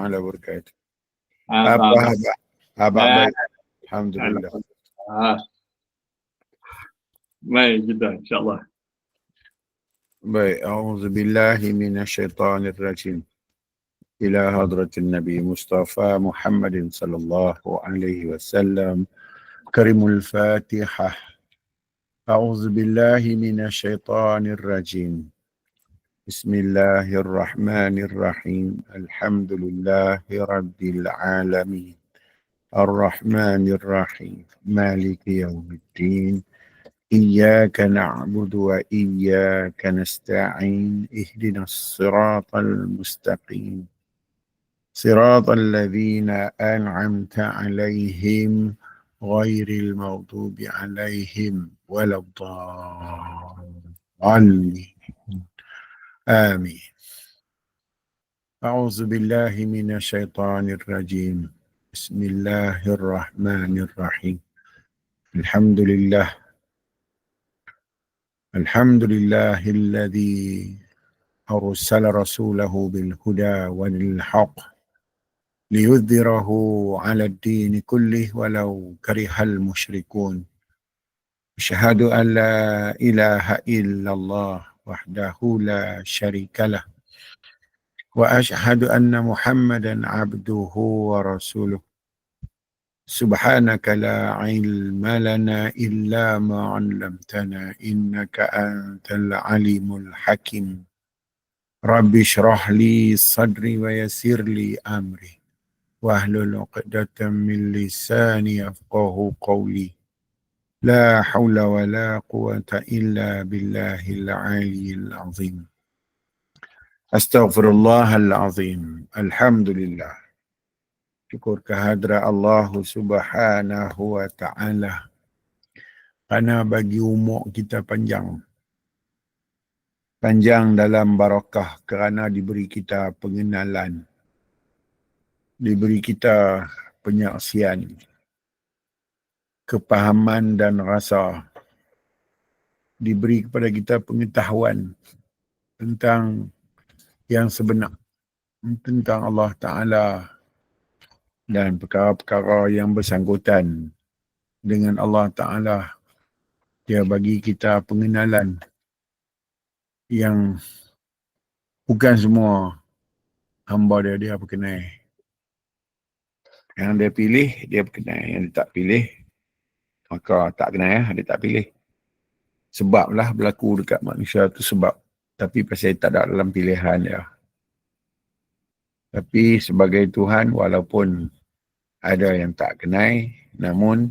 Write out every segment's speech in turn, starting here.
Warahmatullahi wabarakatuh. Abang, Abang nah, baik. Alhamdulillah. baik kita insyaAllah. Baik. A'udzubillahi minasyaitanir rajim. Ila hadratin Nabi Mustafa Muhammadin sallallahu alaihi wasallam. Karimul Fatihah. A'udzubillahi minasyaitanir rajim. Bismillahirrahmanirrahim. Alhamdulillahi rabbil alamin. Ar-Rahmanir-Rahim. Maliki yaumiddin. إياك نعبد وإياك نستعين اهدنا الصراط المستقيم صراط الذين أنعمت عليهم غير المغضوب عليهم ولا الضالين آمين. أعوذ بالله من الشيطان الرجيم. بسم الله الرحمن الرحيم. الحمد لله الذي أرسل رسوله بالهدى والحق ليظهره على الدين كله ولو كره المشركون. أشهد أن لا إله إلا الله وحده لا شريك له وأشهد أن محمدا عبده ورسوله. سبحانك لا علم لنا إلا ما علمتنا إنك أنت العليم الحكيم. رب اشرح لي صدري ويسر لي أمري واحلل عقدة من لساني يفقهوا قولي. لا حول ولا قوة إلا بالله العلي العظيم. أستغفر الله العظيم. الحمد لله. Syukur kehadrat Allah Subhanahu wa Ta'ala kerana bagi umur kita panjang dalam barakah, kerana diberi kita pengenalan, diberi kita penyaksian, kepahaman dan rasa, diberi kepada kita pengetahuan tentang yang sebenar, tentang Allah Ta'ala dan perkara-perkara yang bersangkutan dengan Allah Ta'ala. Dia bagi kita pengenalan yang bukan semua hamba dia berkenai. Yang dia pilih, dia berkenai. Yang dia tak pilih, maka tak kenal, dia tak pilih. Sebablah berlaku dekat manusia tu sebab. Tapi pasal tak ada dalam pilihan dia. Tapi sebagai Tuhan, walaupun ada yang tak kenal, namun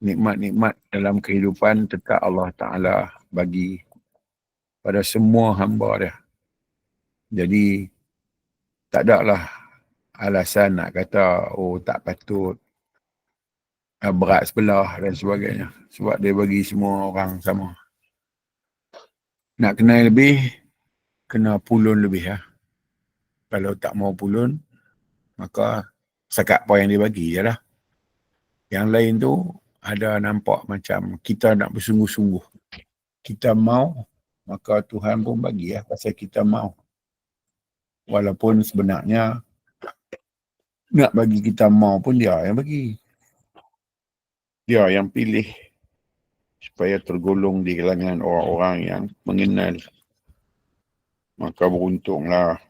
nikmat-nikmat dalam kehidupan tetap Allah Ta'ala bagi pada semua hamba dia. Jadi tak ada lah alasan nak kata tak patut, berat sebelah dan sebagainya. Sebab dia bagi semua orang sama. Nak kenal lebih, kena pulun lebih . Kalau tak mau pulun, maka sekat apa yang dia bagi je lah. Yang lain tu ada nampak macam kita nak bersungguh-sungguh. Kita mau, maka Tuhan pun bagi pasal kita mau. Walaupun sebenarnya nak bagi kita mau pun dia yang bagi. Dia yang pilih supaya tergolong di kalangan orang-orang yang mengenal. Maka beruntunglah.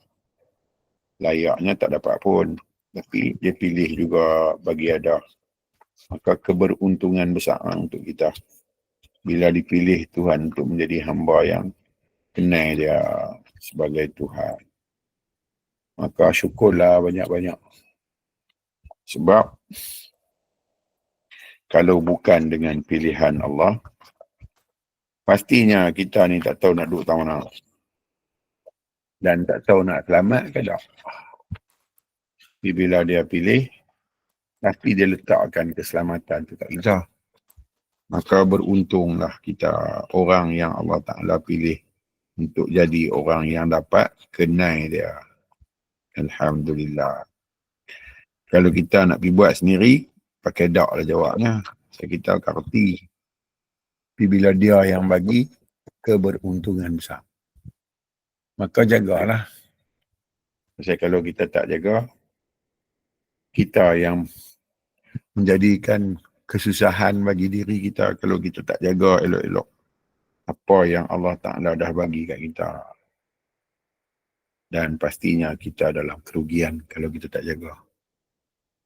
Layaknya tak dapat pun. Tapi dia pilih juga bagi ada. Maka keberuntungan besar untuk kita. Bila dipilih Tuhan untuk menjadi hamba yang kenal dia sebagai Tuhan. Maka syukurlah banyak-banyak. Sebab kalau bukan dengan pilihan Allah, pastinya kita ni tak tahu nak duduk tak mana. Dan tak tahu nak selamat ke tak. Bila dia pilih, pasti dia letakkan keselamatan tu kat kita. Maka beruntunglah kita orang yang Allah Ta'ala pilih untuk jadi orang yang dapat kenal dia. Alhamdulillah. Kalau kita nak pergi buat sendiri, pakai dak lah jawabnya. So, kita akan reti. Tapi bila dia yang bagi, keberuntungan besar. Maka jagalah. Sebab kalau kita tak jaga, kita yang menjadikan kesusahan bagi diri kita kalau kita tak jaga elok-elok apa yang Allah Ta'ala dah bagi kat kita. Dan pastinya kita dalam kerugian kalau kita tak jaga.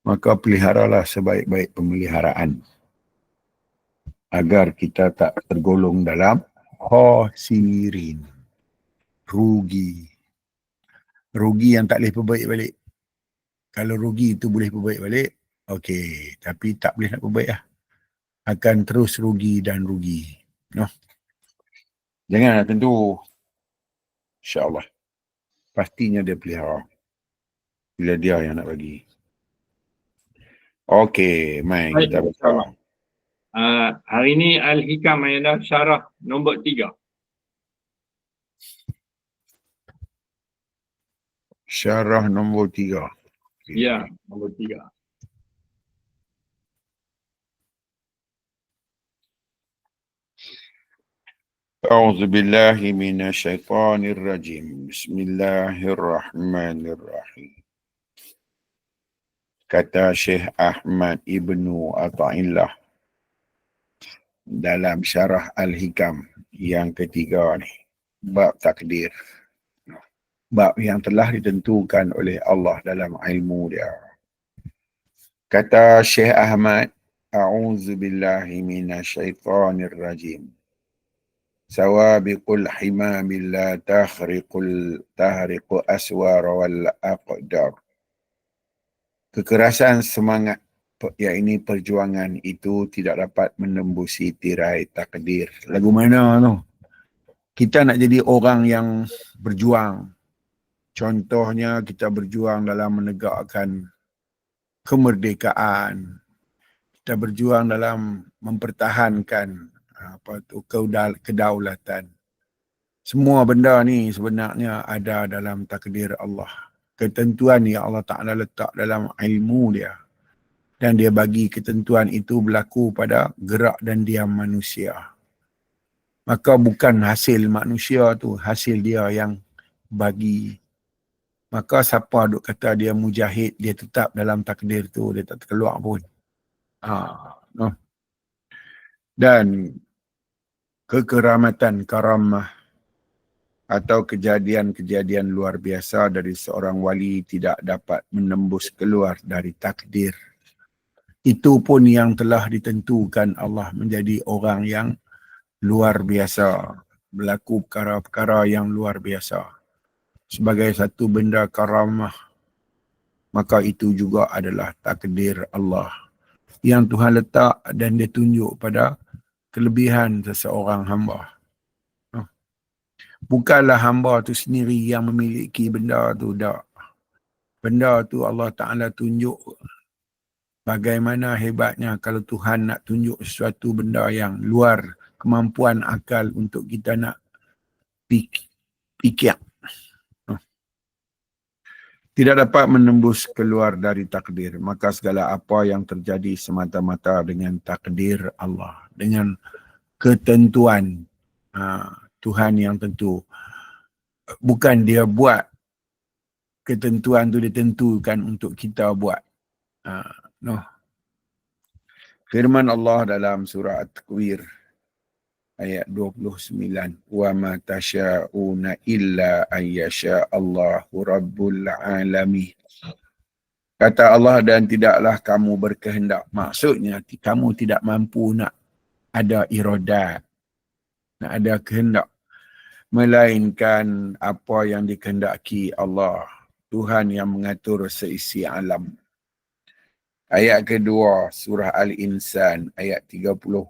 Maka peliharalah sebaik-baik pemeliharaan agar kita tak tergolong dalam khasirin, rugi. Rugi yang tak boleh perbaik balik. Kalau rugi itu boleh perbaik balik, okey. Tapi tak boleh nak perbaik lah. Akan terus rugi dan rugi. No? Jangan tentu. InsyaAllah. Pastinya dia pelihara. Bila dia yang nak bagi. Okey, mai Baik, kita baca. hari ini Al-Hikam adalah syarah nombor 3. Syarah nombor 3. Okay. Ya, nombor 3. أعوذ بالله من الشيطان الرجيم بسم الله الرحمن الرحيم. Kata Syekh Ahmad Ibnu Atha'illah dalam syarah Al-Hikam yang ketiga ni, bab takdir, bab yang telah ditentukan oleh Allah dalam ilmu dia. Kata Syekh Ahmad, A'udzu billahi minasyaitonir rajim. Sawabiqul himamil la tahriqu aswar wal aqdar. Kekerasan semangat, yakni perjuangan itu tidak dapat menembusi tirai takdir. Lagu mana tu? Kita nak jadi orang yang berjuang. Contohnya kita berjuang dalam menegakkan kemerdekaan. Kita berjuang dalam mempertahankan kedaulatan. Semua benda ni sebenarnya ada dalam takdir Allah. Ketentuan yang Allah Ta'ala letak dalam ilmu dia. Dan dia bagi ketentuan itu berlaku pada gerak dan diam manusia. Maka bukan hasil manusia tu, hasil dia yang bagi. Maka siapa duk kata dia mujahid, dia tetap dalam takdir tu, dia tak terkeluar pun. No. Dan kekeramatan karamah atau kejadian-kejadian luar biasa dari seorang wali tidak dapat menembus keluar dari takdir. Itu pun yang telah ditentukan Allah menjadi orang yang luar biasa, berlaku perkara-perkara yang luar biasa. Sebagai satu benda karamah, maka itu juga adalah takdir Allah yang Tuhan letak dan dia tunjuk pada kelebihan seseorang hamba. Bukanlah hamba tu sendiri yang memiliki benda tu, tak. Benda tu Allah Ta'ala tunjuk bagaimana hebatnya kalau Tuhan nak tunjuk sesuatu benda yang luar kemampuan akal untuk kita nak fikir. Tidak dapat menembus keluar dari takdir. Maka segala apa yang terjadi semata-mata dengan takdir Allah. Dengan ketentuan Tuhan yang tentu. Bukan dia buat ketentuan tu ditentukan untuk kita buat. No. Firman Allah dalam surah At-Takwir ayat 29. Wa ma tasha'una illa an yasha Allahu rabbul alamin. Kata Allah, dan tidaklah kamu berkehendak. Maksudnya kamu tidak mampu nak ada iradat, nak ada kehendak, melainkan apa yang dikehendaki Allah, Tuhan yang mengatur seisi alam. Ayat kedua, surah Al-Insan, ayat 30.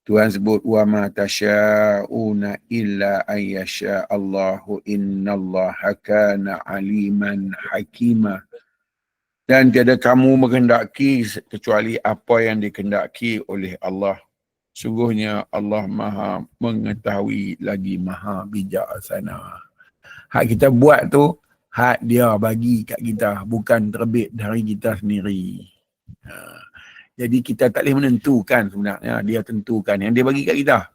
Tuhan sebut, wa ma tasha'una illa an yasha Allahu innallaha kana aliman hakima. Dan tiada kamu menghendaki kecuali apa yang dikehendaki oleh Allah. Sungguhnya Allah Maha mengetahui lagi Maha bijaksana. Hak kita buat tu, hak dia bagi kat kita, bukan terbit dari kita sendiri. Jadi kita tak boleh menentukan sebenarnya, dia tentukan yang dia bagi kat kita.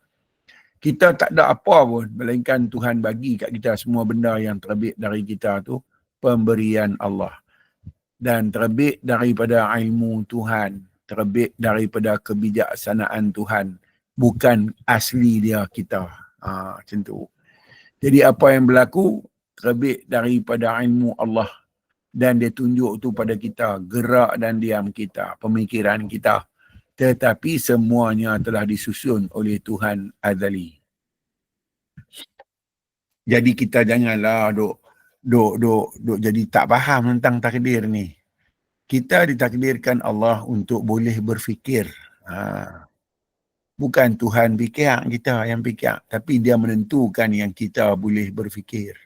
Kita tak ada apa pun, melainkan Tuhan bagi kat kita semua benda yang terbit dari kita tu, pemberian Allah. dan terbit daripada ilmu Tuhan, terbit daripada kebijaksanaan Tuhan, bukan asli dia kita. Macam tu. Jadi apa yang berlaku terbit daripada ilmu Allah, dan dia tunjuk tu pada kita, gerak dan diam kita, pemikiran kita. Tetapi semuanya telah disusun oleh Tuhan azali. Jadi kita janganlah duk jadi tak faham tentang takdir ni. Kita ditakdirkan Allah untuk boleh berfikir. Bukan Tuhan fikir kita yang fikir, tapi dia menentukan yang kita boleh berfikir.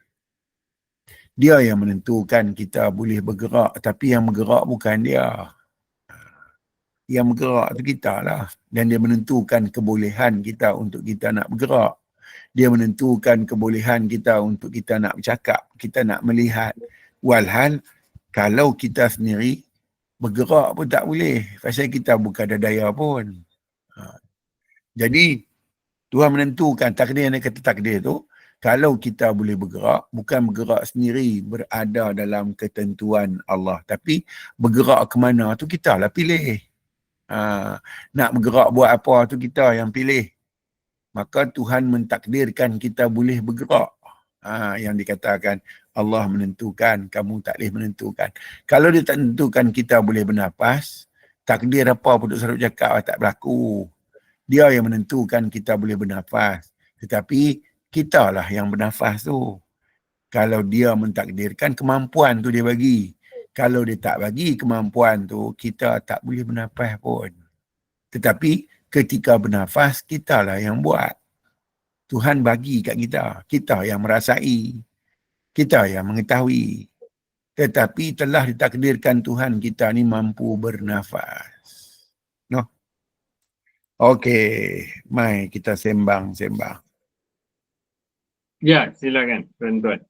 Dia yang menentukan kita boleh bergerak, tapi yang bergerak bukan dia. Yang bergerak tu kita lah. Dan dia menentukan kebolehan kita untuk kita nak bergerak. Dia menentukan kebolehan kita untuk kita nak bercakap, kita nak melihat. Walhal, kalau kita sendiri bergerak pun tak boleh. Pasal kita bukan ada daya pun. Jadi, Tuhan menentukan takdir yang kata takdir tu, kalau kita boleh bergerak, bukan bergerak sendiri berada dalam ketentuan Allah. Tapi bergerak ke mana tu kita lah pilih. Nak bergerak buat apa tu kita yang pilih. Maka Tuhan mentakdirkan kita boleh bergerak. Yang dikatakan Allah menentukan, kamu tak boleh menentukan. Kalau dia tak menentukan kita boleh bernafas, takdir apa pun duk selalu cakap tak berlaku. Dia yang menentukan kita boleh bernafas. Tetapi kita lah yang bernafas tu. Kalau dia mentakdirkan, kemampuan tu dia bagi. Kalau dia tak bagi kemampuan tu, kita tak boleh bernafas pun. Tetapi ketika bernafas, kita lah yang buat. Tuhan bagi kat kita. Kita yang merasai. Kita yang mengetahui. Tetapi telah ditakdirkan Tuhan kita ni mampu bernafas. No? Okey. Mai kita sembang-sembang. Ya, silakan tuan-tuan.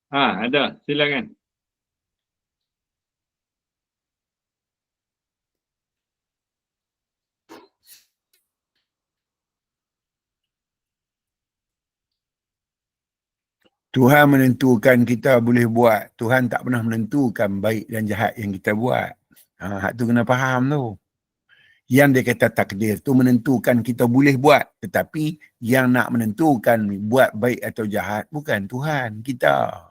Ada. Silakan. Tuhan menentukan kita boleh buat. Tuhan tak pernah menentukan baik dan jahat yang kita buat. Hak tu kena faham tu. Yang dia kata takdir tu menentukan kita boleh buat. Tetapi yang nak menentukan buat baik atau jahat bukan Tuhan, kita.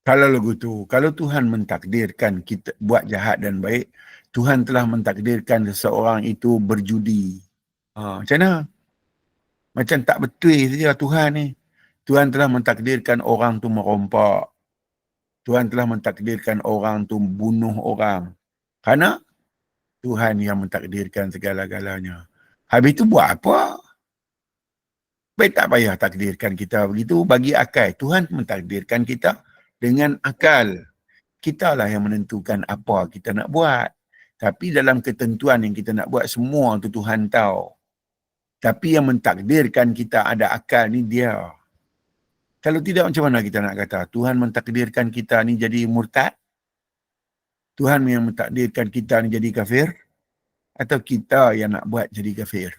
Kalau lagu tu, kalau Tuhan mentakdirkan kita buat jahat dan baik, Tuhan telah mentakdirkan seseorang itu berjudi. Macam mana? Macam tak betul saja Tuhan ni. Tuhan telah mentakdirkan orang tu merompak. Tuhan telah mentakdirkan orang tu bunuh orang. Kerana Tuhan yang mentakdirkan segala-galanya. Habis tu buat apa? Baik tak payah takdirkan kita begitu. Bagi akal. Tuhan mentakdirkan kita dengan akal. Kita lah yang menentukan apa kita nak buat. Tapi dalam ketentuan yang kita nak buat, semua tu Tuhan tahu. Tapi yang mentakdirkan kita ada akal ni dia. Kalau tidak, macam mana kita nak kata? Tuhan mentakdirkan kita ni jadi murtad? Tuhan yang mentakdirkan kita ni jadi kafir? Atau kita yang nak buat jadi kafir?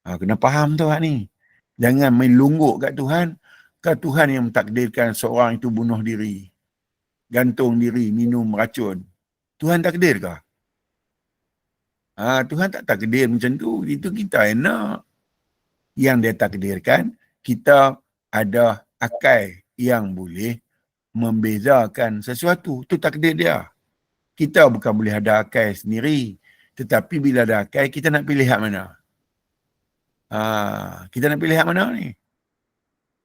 Kena faham tu ni. Jangan main lungguk kat Tuhan. Kan Tuhan yang mentakdirkan seorang itu bunuh diri. Gantung diri, minum racun. Tuhan takdir ke? Tuhan tak takdir macam tu. Itu kita yang nak. Yang dia takdirkan, kita ada akal yang boleh membezakan sesuatu. Itu takdir dia. Kita bukan boleh ada akal sendiri. Tetapi bila ada akal, kita nak pilih hak mana? Kita nak pilih hak mana ni?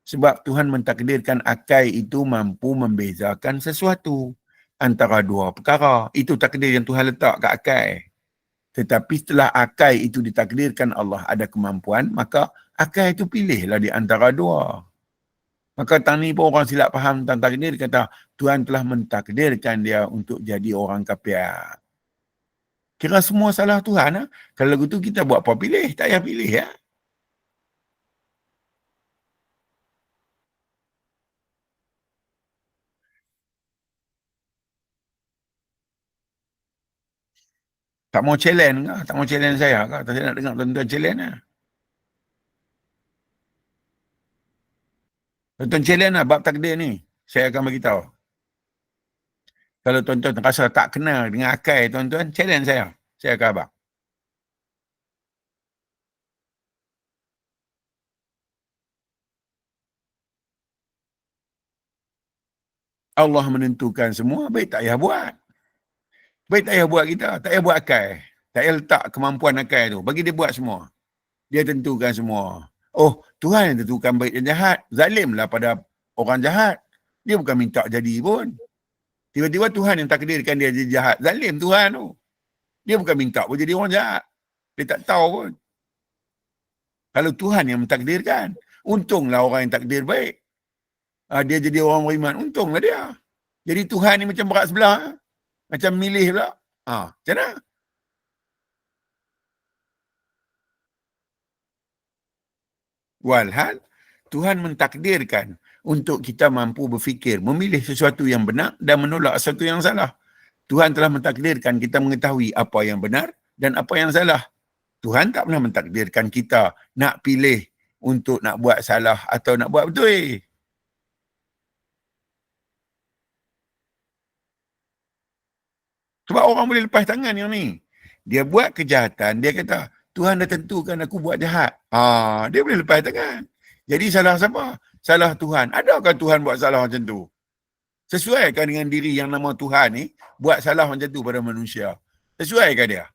Sebab Tuhan mentakdirkan akal itu mampu membezakan sesuatu antara dua perkara. Itu takdir yang Tuhan letak kat akal. Tetapi setelah akal itu ditakdirkan Allah ada kemampuan, maka akal itu pilihlah di antara dua. Maka tang ni pun orang silap faham tentang takdir, kata Tuhan telah mentakdirkan dia untuk jadi orang kafir. Kira semua salah Tuhan lah. Kalau begitu kita buat apa pilih? Tak payah pilih ya. Tak mau challenge ke? Tak mau challenge saya ke? Tak saya nak dengar tuan-tuan challenge lah. Tuan-tuan challenge lah bab takdir ni. Saya akan beritahu. Kalau tuan-tuan rasa tak kenal dengan akal tuan-tuan, challenge saya. Saya akan abang. Allah menentukan semua, baik tak payah buat. Baik tak payah buat kita, tak payah buat akal. Tak payah letak kemampuan akal tu. Bagi dia buat semua. Dia tentukan semua. Oh, Tuhan yang tentukan baik dan jahat. Zalimlah pada orang jahat. Dia bukan minta jadi pun. Tiba-tiba Tuhan yang takdirkan dia jadi jahat. Zalim Tuhan tu. Dia bukan minta pun jadi orang jahat. Dia tak tahu pun. Kalau Tuhan yang mentakdirkan, untunglah orang yang takdir baik. Dia jadi orang beriman, untunglah dia. Jadi Tuhan ni macam berat sebelah. Macam milih pula. Macam mana? Walhal, Tuhan mentakdirkan untuk kita mampu berfikir, memilih sesuatu yang benar dan menolak sesuatu yang salah. Tuhan telah mentakdirkan kita mengetahui apa yang benar dan apa yang salah. Tuhan tak pernah mentakdirkan kita nak pilih untuk nak buat salah atau nak buat betul. Sebab orang boleh lepas tangan yang ni. Dia buat kejahatan, dia kata, Tuhan dah tentukan aku buat jahat. Dia boleh lepas tangan. Jadi salah siapa? Salah Tuhan. Adakah Tuhan buat salah macam tu? Sesuaikah dengan diri yang nama Tuhan ni buat salah macam tu pada manusia? Sesuaikah dia?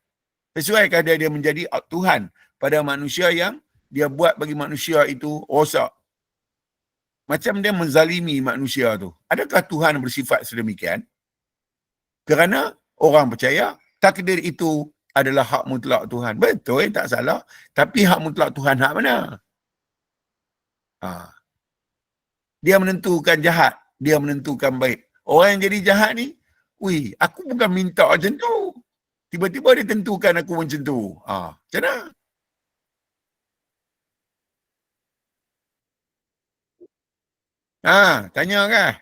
Sesuaikah dia menjadi Tuhan pada manusia yang dia buat bagi manusia itu rosak? Macam dia menzalimi manusia tu. Adakah Tuhan bersifat sedemikian? Kerana orang percaya takdir itu adalah hak mutlak Tuhan. Betul, tak salah. Tapi hak mutlak Tuhan hak mana? Dia menentukan jahat. Dia menentukan baik. Orang yang jadi jahat ni, aku bukan minta macam tu. Tiba-tiba dia tentukan aku macam tu. Macam mana? Tanya kan?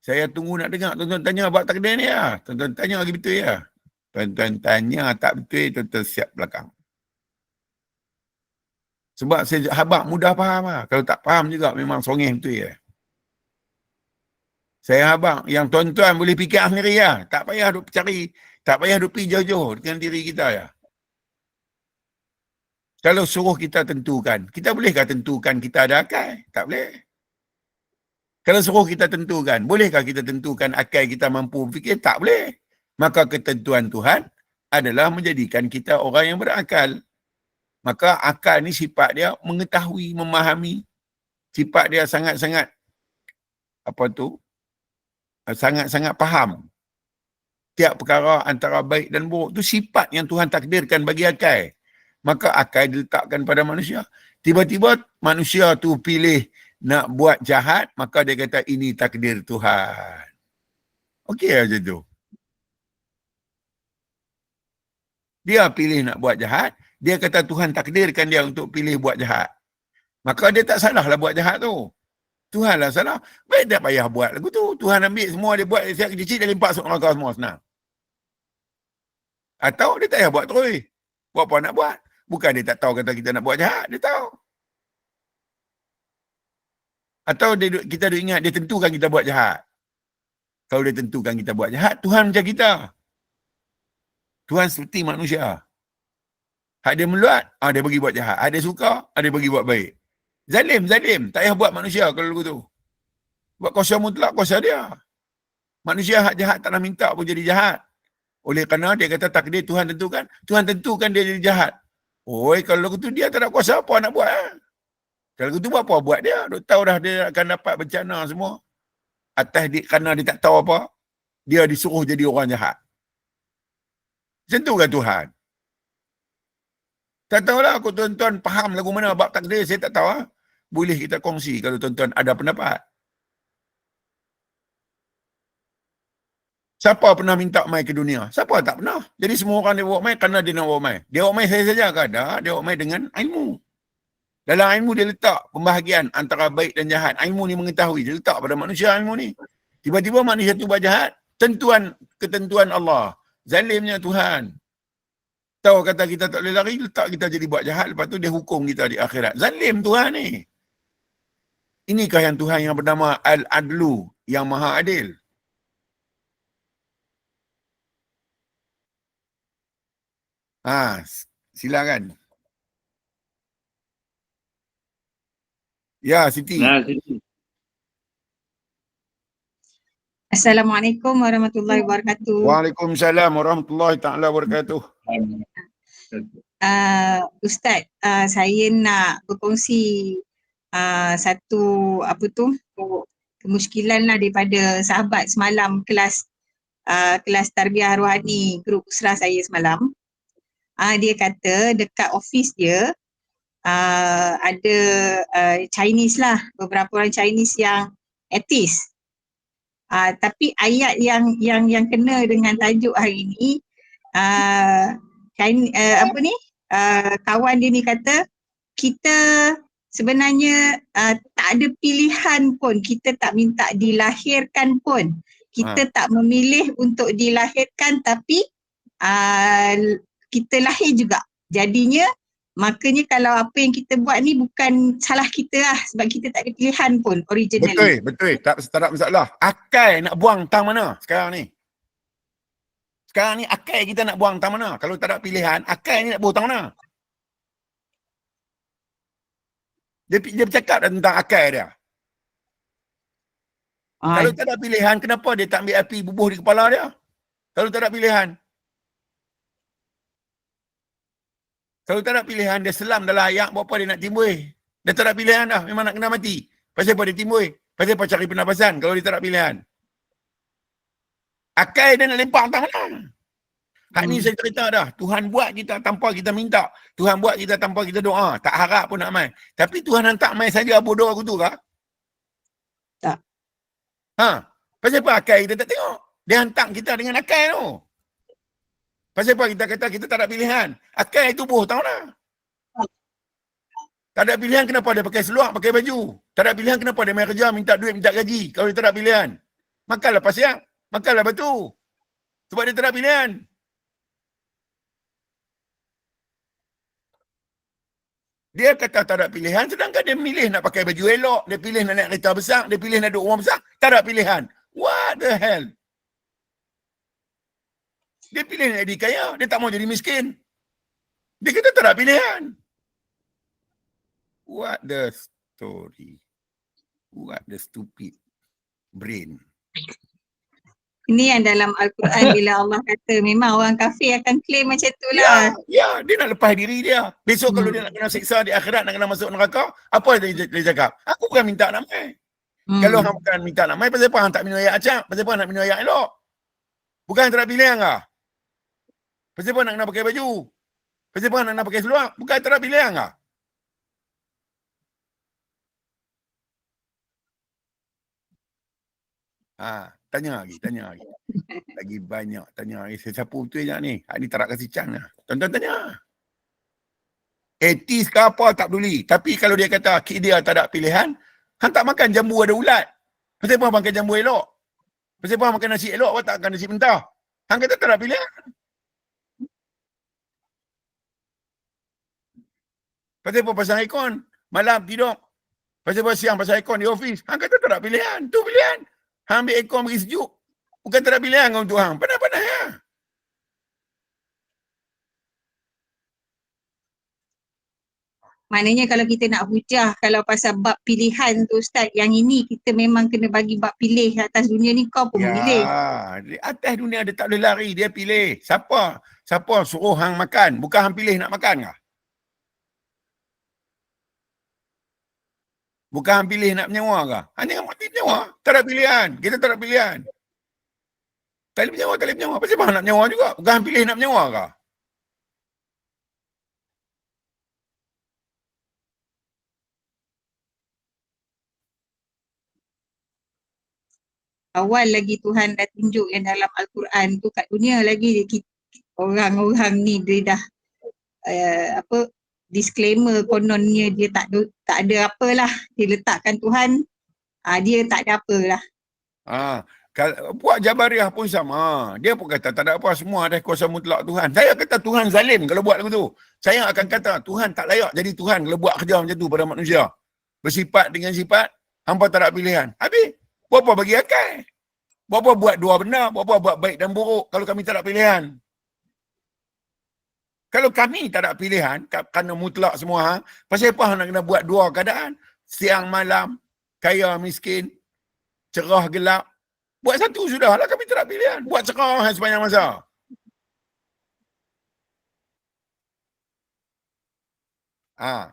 Saya tunggu nak dengar tuan-tuan tanya abang takdir ni ya. Tuan-tuan tanya lagi betul ya. Tuan-tuan tanya tak betul, tuan-tuan siap belakang. Sebab saya habaq mudah faham lah. Kalau tak faham juga memang songeh betul ya. Saya habaq yang tuan-tuan boleh fikir sendiri ya. Tak payah duk cari, tak payah duk pergi jauh-jauh dengan diri kita ya. Kalau suruh kita tentukan, kita bolehkah tentukan kita ada akal? Tak boleh. Kalau suruh kita tentukan, bolehkah kita tentukan akal kita mampu fikir? Tak boleh. Maka ketentuan Tuhan adalah menjadikan kita orang yang berakal. Maka akal ni sifat dia mengetahui, memahami. Sifat dia sangat-sangat, sangat-sangat faham. Tiap perkara antara baik dan buruk. Itu sifat yang Tuhan takdirkan bagi akal. Maka akal diletakkan pada manusia. Tiba-tiba manusia tu pilih nak buat jahat, maka dia kata ini takdir Tuhan. Okey macam tu. Dia pilih nak buat jahat, dia kata Tuhan takdirkan dia untuk pilih buat jahat. Maka dia tak salah lah buat jahat tu. Tuhan lah salah. Baik tak payah buat lagu tu. Tuhan ambil semua dia buat, siap kecil dia limpak masuk neraka semua, senang. Atau dia tak payah buat terus. Buat apa nak buat? Bukan dia tak tahu kata kita nak buat jahat, dia tahu. Atau kita duk ingat dia tentukan kita buat jahat. Kalau dia tentukan kita buat jahat, Tuhan macam kita. Tuhan seperti manusia. Hak dia meluat, dia bagi buat jahat. Hak dia suka, dia bagi buat baik. Zalim. Tak payah buat manusia kalau begitu. Buat kuasa mutlak, kuasa dia. Manusia hak jahat tak nak minta pun jadi jahat. Oleh kerana dia kata takdir Tuhan tentukan. Tuhan tentukan dia jadi jahat. Kalau begitu dia tak nak kuasa apa nak buat. Kalau begitu buat apa buat dia? Dia tahu dah dia akan dapat bencana semua. Atas dia, kerana dia tak tahu apa, dia disuruh jadi orang jahat. Macam tu kan Tuhan? Tak tahulah aku tuan-tuan faham lagu mana bab takdir, saya tak tahu. boleh kita kongsi kalau tuan-tuan ada pendapat. Siapa pernah minta mai ke dunia? Siapa tak pernah? Jadi semua orang dia bawa mai kerana dia nak bawa mai. Dia bawa mai saya saja ke? Ada. Dia bawa mai dengan ilmu. Dalam ilmu dia letak pembahagian antara baik dan jahat. Ilmu ni mengetahui. Dia letak pada manusia ilmu ni. Tiba-tiba manusia tu buat jahat. Ketentuan Allah. Zalimnya Tuhan. Tahu kata kita tak boleh lari, letak kita jadi buat jahat. Lepas tu dia hukum kita di akhirat. Zalim Tuhan ni. Inikah yang Tuhan yang bernama Al-Adlu, yang Maha Adil. Silakan. Ya, Siti. Nah, Siti. Assalamualaikum warahmatullahi wabarakatuh. Waalaikumsalam warahmatullahi taala wabarakatuh. Ustaz, saya nak berkongsi satu kemusykilan lah daripada sahabat semalam kelas tarbiyah rohani grup usrah saya semalam. Dia kata dekat office dia ada Chinese lah, beberapa orang Chinese yang atheist. Tapi ayat yang kena dengan tajuk hari ni, kawan dia ni kata kita sebenarnya tak ada pilihan pun, kita tak minta dilahirkan pun, kita tak memilih untuk dilahirkan, tapi kita lahir juga. Jadinya makanya kalau apa yang kita buat ni bukan salah kita lah, sebab kita tak ada pilihan pun originally. Betul. Tak ada masalah. Akal nak buang tang mana sekarang ni? Sekarang ni akal kita nak buang tang mana? Kalau tak ada pilihan, akal ni nak buang tang mana? Dia bercakap tentang akal dia. Kalau tak ada pilihan, kenapa dia tak ambil api bubuh di kepala dia? Kalau tak ada pilihan. Kalau tak ada pilihan, dia selam dalam ayak, buat apa dia nak timbul? Dia tak ada pilihan dah, memang nak kena mati. Pasal apa dia timbul? Pasal apa cari pernafasan kalau dia tak ada pilihan? Akal dia nak lempar entah mana. Hak ni saya cerita dah. Tuhan buat kita tanpa kita minta. Tuhan buat kita tanpa kita doa. Tak harap pun nak mai. Tapi Tuhan hantar mai saja bodoh aku tu kah? Tak. Pasal apa akal kita tak tengok? Dia hantar kita dengan akal tu. Pasal apa kita kata kita tak ada pilihan? Akal itu tubuh, tahu tak? Tak ada pilihan kenapa dia pakai seluar, pakai baju. Tak ada pilihan kenapa dia main kerja, minta duit, minta gaji. Kalau dia tak ada pilihan. Makanlah pasir, makanlah batu. Sebab dia tak ada pilihan. Dia kata tak ada pilihan, sedangkan dia milih nak pakai baju elok, dia pilih nak naik kereta besar, dia pilih nak duduk rumah besar. Tak ada pilihan. What the hell? Dia pilih nak jadi kaya, dia tak mau jadi miskin. Dia kata tak ada pilihan. What the story? What the stupid brain? Ini yang dalam Al-Quran bila Allah kata memang orang kafir akan claim macam tu lah. Ya, dia nak lepas diri dia. Besok kalau dia nak kena siksa di akhirat, nak kena masuk neraka, apa dia cakap? Aku bukan minta nak mai. Kalau hang bukan minta nak mai, pasal apa hang tak minum air acak? Pasal apa nak minum air elok? Bukan tak ada pilihan kah? Pasal apa nak kena pakai baju? Pasal apa nak kena pakai seluar? Bukan tak ada pilihan kah? Tanya lagi. Lagi banyak tanya lagi. Siapa betul yang ni? Ni tak nak kasih can lah. Tuan-tuan tanya. Etis ke apa tak peduli. Tapi kalau dia kata dia tak ada pilihan, hang tak makan jambu ada ulat. Pasal apa makan jambu elok? Pasal apa makan nasi elok, awak tak makan nasi mentah? Hang kata tak ada pilihan. Pasal apa pasang aircon? Malam tidur. Pasal apa siang pasang aircon di office? Hang kata tak ada pilihan. Tu pilihan. Hang ambil aircon bagi sejuk. Bukan tak ada pilihan untuk hang. Panas-panas ya. Maknanya kalau kita nak hujah kalau pasal bab pilihan tu Ustaz, yang ini kita memang kena bagi bab pilih. Atas dunia ni kau pun memilih. Di atas dunia dia tak boleh lari. Dia pilih. Siapa suruh hang makan? Bukan hang pilih nak makan kah? Bukan hang pilih nak menyewa kah? Hang jangan mati menyewa. Tak ada pilihan. Kita tak ada pilihan. Tak boleh menyewa. Pasal apa nak menyewa juga? Bukan hang pilih nak menyewa kah? awal lagi Tuhan dah tunjuk yang dalam Al-Quran tu kat dunia lagi orang-orang ni dia dah disclaimer kononnya dia tak ada apalah, dia letakkan Tuhan, dia tak ada apalah. Kalau buat Jabariah pun sama. Dia pun kata tak ada apa, semua ada kuasa mutlak Tuhan. Saya kata Tuhan zalim kalau buat lagu tu. Saya akan kata Tuhan tak layak jadi Tuhan kalau buat kerja macam tu pada manusia. Bersifat dengan sifat, hampa tak ada pilihan. Habis, berapa bagi akal? Berapa buat dua benda, berapa buat baik dan buruk kalau kami tak ada pilihan? Kalau kami tak ada pilihan, kerana mutlak semua, pasal apa nak kena buat dua keadaan? Siang malam, kaya miskin, cerah gelap. Buat satu sudahlah, kami tak ada pilihan. Buat cerah sepanjang masa.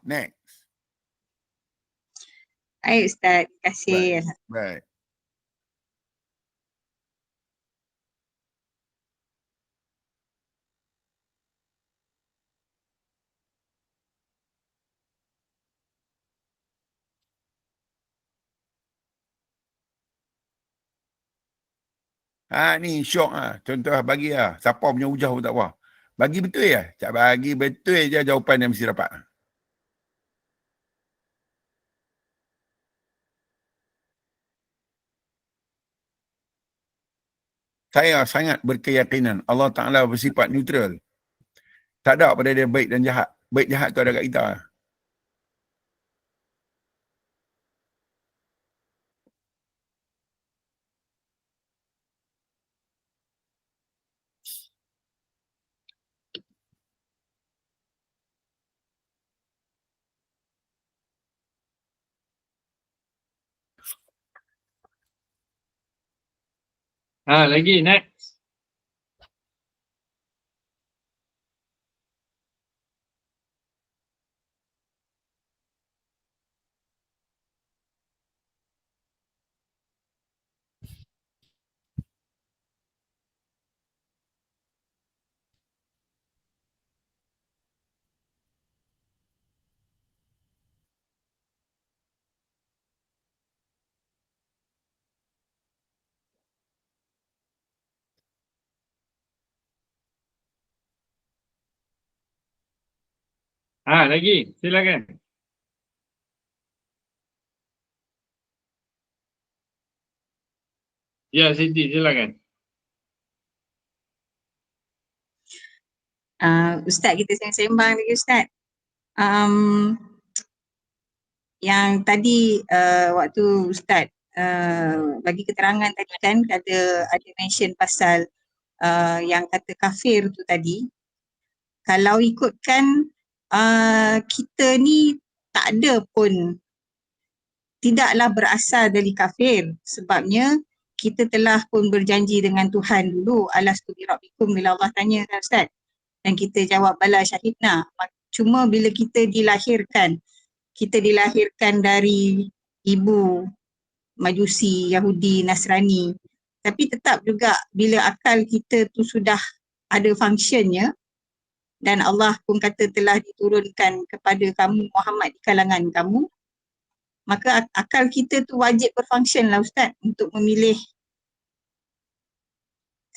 Next. Baik Ustaz, terima kasih. Baik. Ni syok Contoh bagi siapa punya hujah pun tak apa. Bagi betul ya. Tak bagi betul je jawapan yang mesti dapat. Saya sangat berkeyakinan Allah Ta'ala bersifat neutral. Tak ada pada dia baik dan jahat. Baik jahat tu ada kat kita. Lagi next. Lagi, silakan. Ya, Siti, silakan. Ustaz, kita sembang lagi Ustaz. Yang tadi waktu Ustaz bagi keterangan tadi kan ada mention pasal yang kata kafir tu tadi. Kalau ikutkan kita ni tak ada pun, tidaklah berasal dari kafir, sebabnya kita telah pun berjanji dengan Tuhan dulu, alastu bi rabbikum, bila Allah tanya kan Ustaz, dan kita jawab bala syahidna. Cuma bila kita dilahirkan dari ibu Majusi, Yahudi, Nasrani, tapi tetap juga bila akal kita tu sudah ada functionnya, dan Allah pun kata telah diturunkan kepada kamu Muhammad di kalangan kamu, maka akal kita tu wajib berfungsi lah Ustaz untuk memilih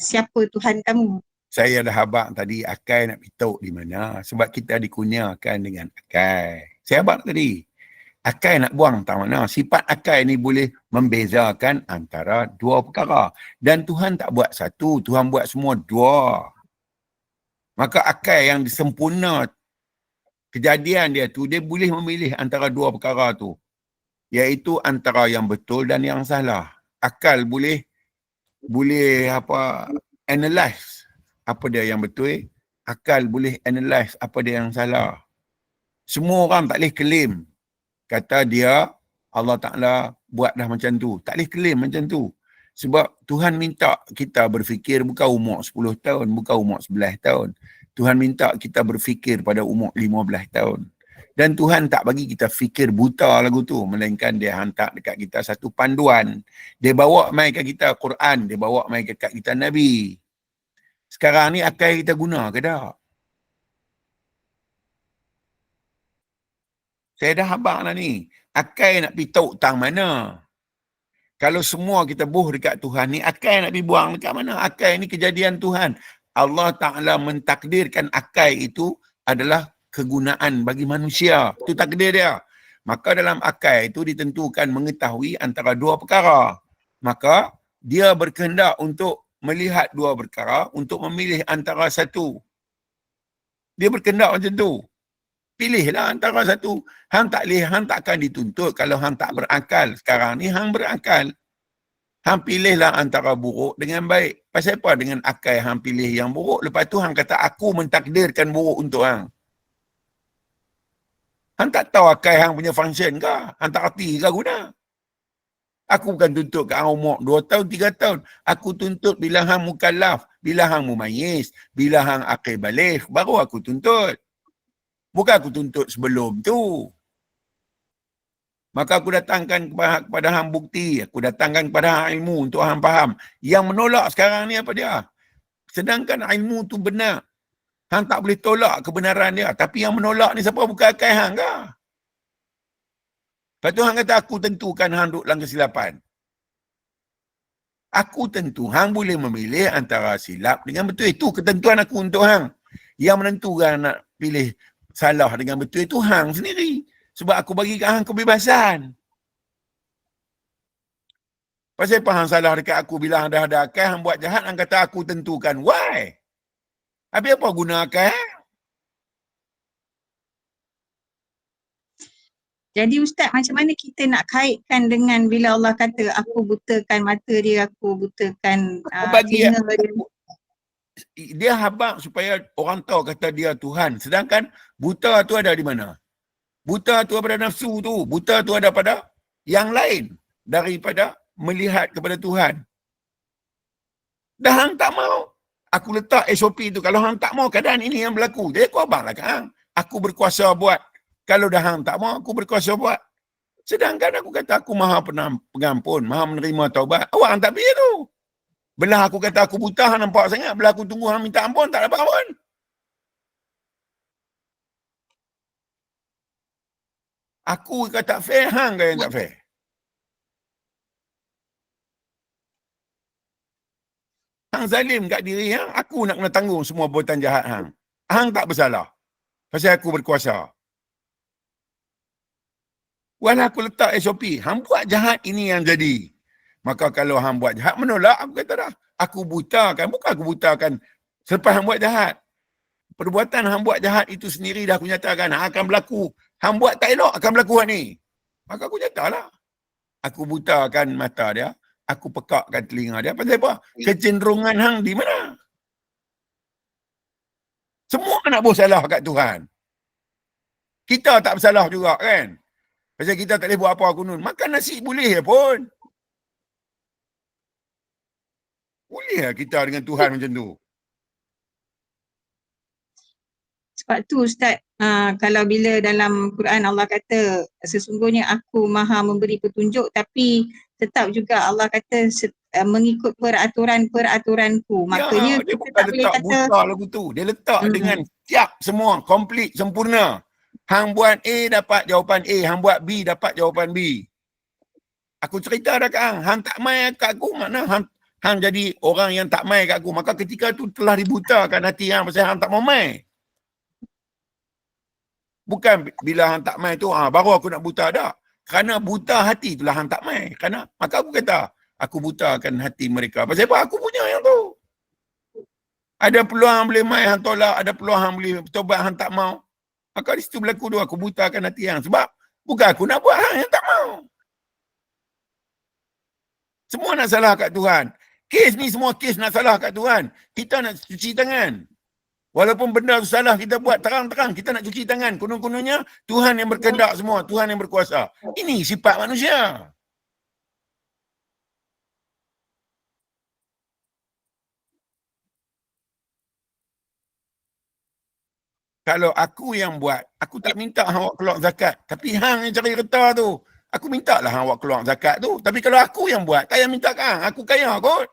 siapa Tuhan kamu. Saya dah habaq tadi akal nak pituk di mana. Sebab kita dikurniakan dengan akal. Saya habaq tadi. Akal nak buang tak mana. Sifat akal ni boleh membezakan antara dua perkara. Dan Tuhan tak buat satu. Tuhan buat semua dua. Maka akal yang sempurna kejadian dia tu, dia boleh memilih antara dua perkara tu. Iaitu antara yang betul dan yang salah. Akal boleh analyze apa dia yang betul. Akal boleh analyze apa dia yang salah. Semua orang tak boleh claim kata dia Allah Ta'ala buat dah macam tu. Tak boleh claim macam tu. Sebab Tuhan minta kita berfikir bukan umur 10 tahun, bukan umur 11 tahun. Tuhan minta kita berfikir pada umur 15 tahun. Dan Tuhan tak bagi kita fikir buta lagu tu. Melainkan dia hantar dekat kita satu panduan. Dia bawa mai kat kita Quran. Dia bawa mai kat kita Nabi. Sekarang ni akal kita guna ke tak? Saya dah habaq lah ni. Akal nak pergi tahu tang mana. Kalau semua kita buh dekat Tuhan ni, akai nak pergi buang dekat mana? Akai ni kejadian Tuhan. Allah Ta'ala mentakdirkan akai itu adalah kegunaan bagi manusia. Itu takdir dia. Maka dalam akai itu ditentukan mengetahui antara dua perkara. Maka dia berkehendak untuk melihat dua perkara, untuk memilih antara satu. Dia berkehendak macam tu. Pilihlah antara satu. Hang tak boleh, hang takkan dituntut kalau hang tak berakal. Sekarang ni hang berakal. Hang pilihlah antara buruk dengan baik. Pasal apa dengan akal hang pilih yang buruk? Lepas tu hang kata aku mentakdirkan buruk untuk hang. Hang tak tahu akal hang punya function ke? Hang tak erti ke guna? Aku bukan tuntut kat hang umur 2 tahun, 3 tahun. Aku tuntut bila hang mukallaf, bila hang mumayyiz, bila hang aqil baligh, baru aku tuntut. Bukan aku tuntut sebelum tu. Maka aku datangkan kepada hang bukti, aku datangkan kepada hang ilmu untuk hang faham. Yang menolak sekarang ni apa dia? Sedangkan ilmu tu benar. Hang tak boleh tolak kebenaran dia. Tapi yang menolak ni siapa? Bukan akal hang ke? Lepas tu hang kata aku tentukan hang duduk dalam kesilapan. Aku tentu hang boleh memilih antara silap dengan betul. Itu ketentuan aku untuk hang. Yang menentukan nak pilih salah dengan betul itu hang sendiri. Sebab aku bagi kat hang kebebasan. Pasal apa hang salah dekat aku bila hang dah ada akal, hang buat jahat, hang kata aku tentukan. Why? Habis apa guna akal? Jadi Ustaz, macam mana kita nak kaitkan dengan bila Allah kata aku butakan mata dia, aku butakan Bagi telinga dia. dia habaq supaya orang tahu kata dia Tuhan. Sedangkan buta tu ada di mana? Buta tu pada nafsu tu. Buta tu ada pada yang lain daripada melihat kepada Tuhan. Dah hang tak mau. Aku letak SOP tu. Kalau hang tak mau keadaan ini yang berlaku. Jadi aku abanglah kat hang. Aku berkuasa buat. Kalau dah hang tak mau, aku berkuasa buat. Sedangkan aku kata aku maha pengampun, maha menerima taubat. Awak hang tak pilih tu. Belah aku kata aku buta, hang nampak sangat. Belah aku tunggu hang minta ampun, tak dapat ampun. Aku kata fair, hang ke yang tak fair? Hang zalim kat diri hang, aku nak kena tanggung semua perbuatan jahat hang. Hang tak bersalah. Pasal aku berkuasa. Walau aku letak SOP, hang buat jahat ini yang jadi. Maka kalau hang buat jahat, menolak, aku kata dah. Aku butakan, bukan aku butakan selepas hang buat jahat. Perbuatan hang buat jahat itu sendiri dah aku nyatakan, akan berlaku. Hang buat tak elok, akan berlaku hari ni. Maka aku nyatalah. Aku butakan mata dia, aku pekakkan telinga dia. Pasal apa? Kecenderungan hang di mana? Semua nak bersalah kat Tuhan. Kita tak bersalah juga kan? Pasal kita tak boleh buat apa kunun. Makan nasi boleh pun. Boleh lah kita dengan Tuhan macam tu. Sebab tu Ustaz, kalau bila dalam Quran Allah kata sesungguhnya aku maha memberi petunjuk, tapi tetap juga Allah kata mengikut peraturan-peraturanku. Makanya Dia kita bukan tak boleh letak kata buta lagu tu. Dia letak dengan siap semua. Komplit, sempurna. Hang buat A dapat jawapan A. Hang buat B dapat jawapan B. Aku cerita dah kat hang. Hang tak main kat aku. Mana hang jadi orang yang tak main kat aku. Maka ketika tu telah dibutakan hati hang pasal hang tak mau main. Bukan bila hang tak main tu, baru aku nak buta dah. Kerana buta hati itulah hang tak main. Kerana, maka aku kata, aku butakan hati mereka. Pasal apa? Aku punya yang tu. Ada peluang hang boleh main, hang tolak. Ada peluang hang boleh bertobat, hang tak mau. Maka di situ berlaku dua, aku butakan hati hang. Sebab bukan aku nak buat, hang yang tak mau. Semua nak salah kat Tuhan. Kes ni semua kes nak salah kat Tuhan. Kita nak cuci tangan. Walaupun benda tu salah kita buat terang-terang, kita nak cuci tangan. Konon-kononnya Tuhan yang berkehendak semua, Tuhan yang berkuasa. Ini sifat manusia. Kalau aku yang buat, aku tak minta hang awak keluar zakat. Tapi hang yang cari reta tu. Aku minta lah hang awak keluar zakat tu. Tapi kalau aku yang buat, tak payah minta ke hang. Aku kaya kot.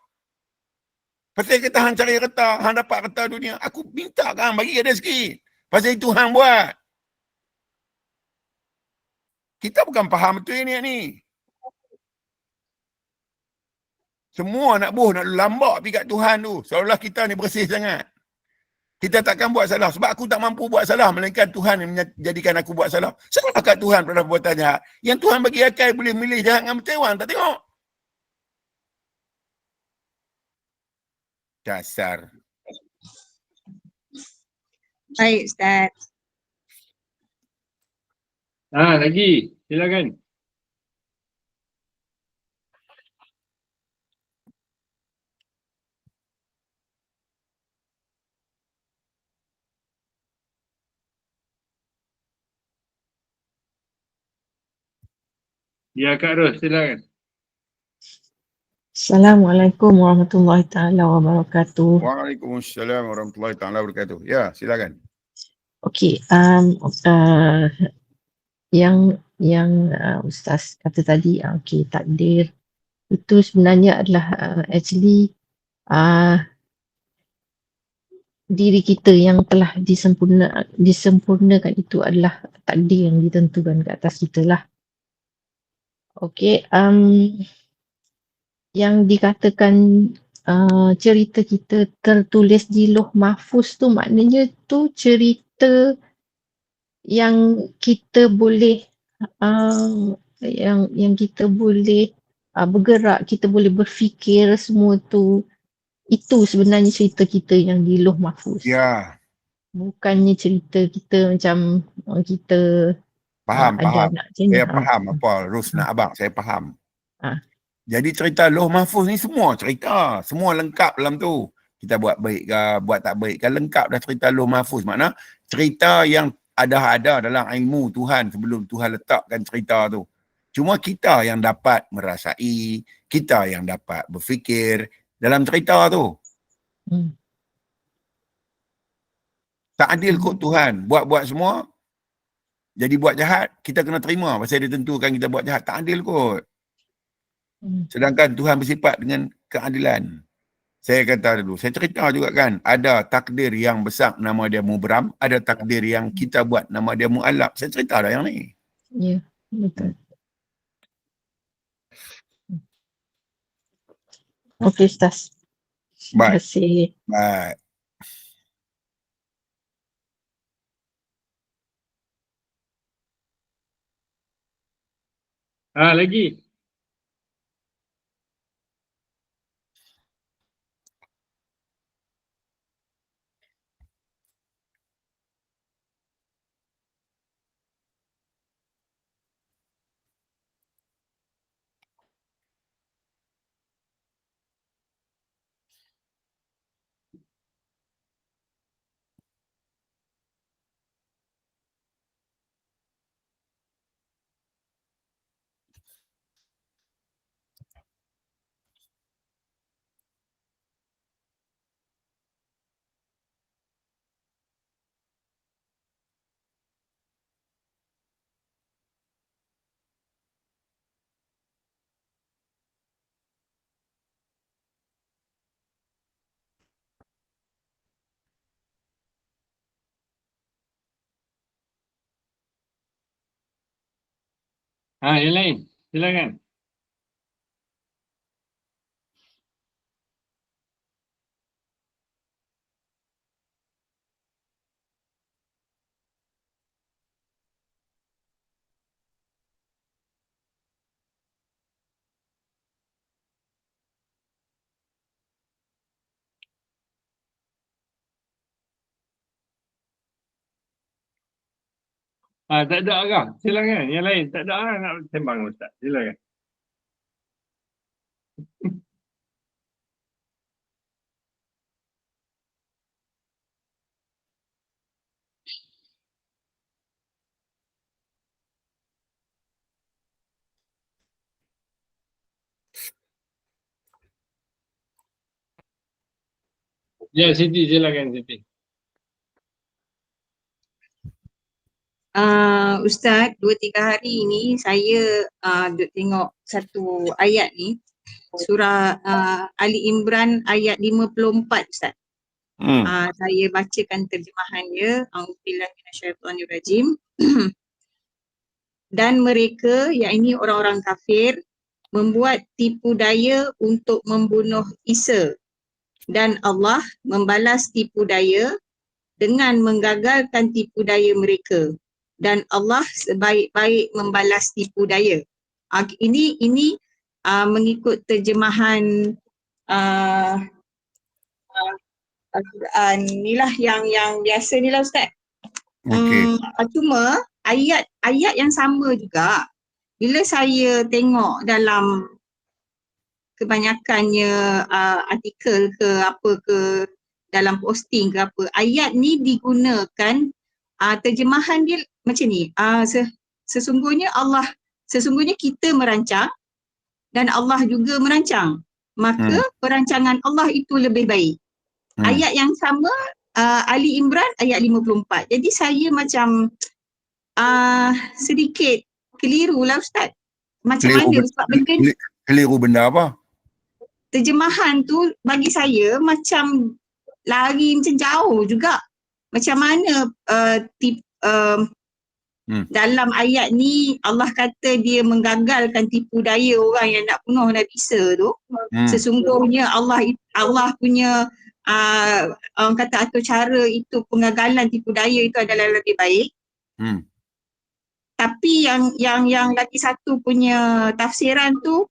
Pasal kita hang cari reta, hang dapat reta dunia. Aku minta ke hang, bagi ada sikit. Pasal itu hang buat. Kita bukan faham betul ni. Semua nak lambak pergi kat Tuhan tu. Seolah kita ni bersih sangat. Kita takkan buat salah. Sebab aku tak mampu buat salah. Melainkan Tuhan yang menjadikan aku buat salah. Salah kat Tuhan pada perbuatan jahat. Yang Tuhan bagi akal boleh milih jahat dengan betul, orang tak tengok. Dasar. Baik Ustaz. Lagi. Silakan. Ya Kak Ros, silakan. Assalamualaikum warahmatullahi taala wabarakatuh. Waalaikumsalam warahmatullahi taala wabarakatuh. Ya, silakan. Okey, yang Ustaz kata tadi, okey, takdir itu sebenarnya adalah actually diri kita yang telah disempurnakan itu adalah takdir yang ditentukan ke atas kita lah. Okey, yang dikatakan cerita kita tertulis di Lauh Mahfuz tu maknanya tu cerita yang kita boleh yang kita boleh bergerak, kita boleh berfikir semua tu. Itu sebenarnya cerita kita yang di Lauh Mahfuz. Ya. Bukannya cerita kita macam kita Faham. ada anak macam ni. Saya faham apa Ros nak abang. Saya faham. Ha. Jadi cerita Lauh Mahfuz ni semua cerita. Semua lengkap dalam tu. Kita buat baik ke, buat tak baik ke, lengkap dah cerita Lauh Mahfuz. Makna cerita yang ada dalam ilmu Tuhan sebelum Tuhan letakkan cerita tu. Cuma kita yang dapat merasai, kita yang dapat berfikir dalam cerita tu. Tak adil kot Tuhan. Buat-buat semua, jadi buat jahat, kita kena terima pasal dia tentukan kita buat jahat. Tak adil kot. Sedangkan Tuhan bersifat dengan keadilan. Saya kata dulu, saya cerita juga kan, ada takdir yang besar nama dia Mubram, ada takdir yang kita buat nama dia Mu'allaq. Saya cerita dah yang ni. Ya, betul. Okey Ustaz. Terima Baik. kasih. Baik. Lagi. Yang lain. Silakan. Tak ada arah. Silakan. Yang lain. Tak ada arah nak sembang Ustaz. Silakan. Ya, Siti. Silakan Siti. Ustaz, 2-3 hari ni saya duk tengok satu ayat ni, surah Ali Imran ayat 54 Ustaz. Saya bacakan terjemahan dia. A'udzubillahi minasyaitonirrajim. Dan mereka, yakni orang-orang kafir, membuat tipu daya untuk membunuh Isa dan Allah membalas tipu daya dengan menggagalkan tipu daya mereka dan Allah sebaik-baik membalas tipu daya. Ini mengikut terjemahan Al-Quran inilah yang biasa ni lah Ustaz. Okey. Cuma ayat yang sama juga bila saya tengok dalam kebanyakannya artikel ke apa ke dalam posting ke apa, ayat ni digunakan terjemahan dia macam ni. Sesungguhnya kita merancang dan Allah juga merancang. Maka perancangan Allah itu lebih baik. Ayat yang sama Ali Imran ayat 54. Jadi saya macam sedikit keliru lah Ustaz. Macam mana sebab benda ni Keliru benda apa? terjemahan tu bagi saya macam lari macam jauh juga. Macam mana dalam ayat ni Allah kata dia menggagalkan tipu daya orang yang nak bunuh Nabi Isa tu. Sesungguhnya Allah punya orang kata atau cara itu pengagalan tipu daya itu adalah lebih baik. Tapi yang lagi satu punya tafsiran tu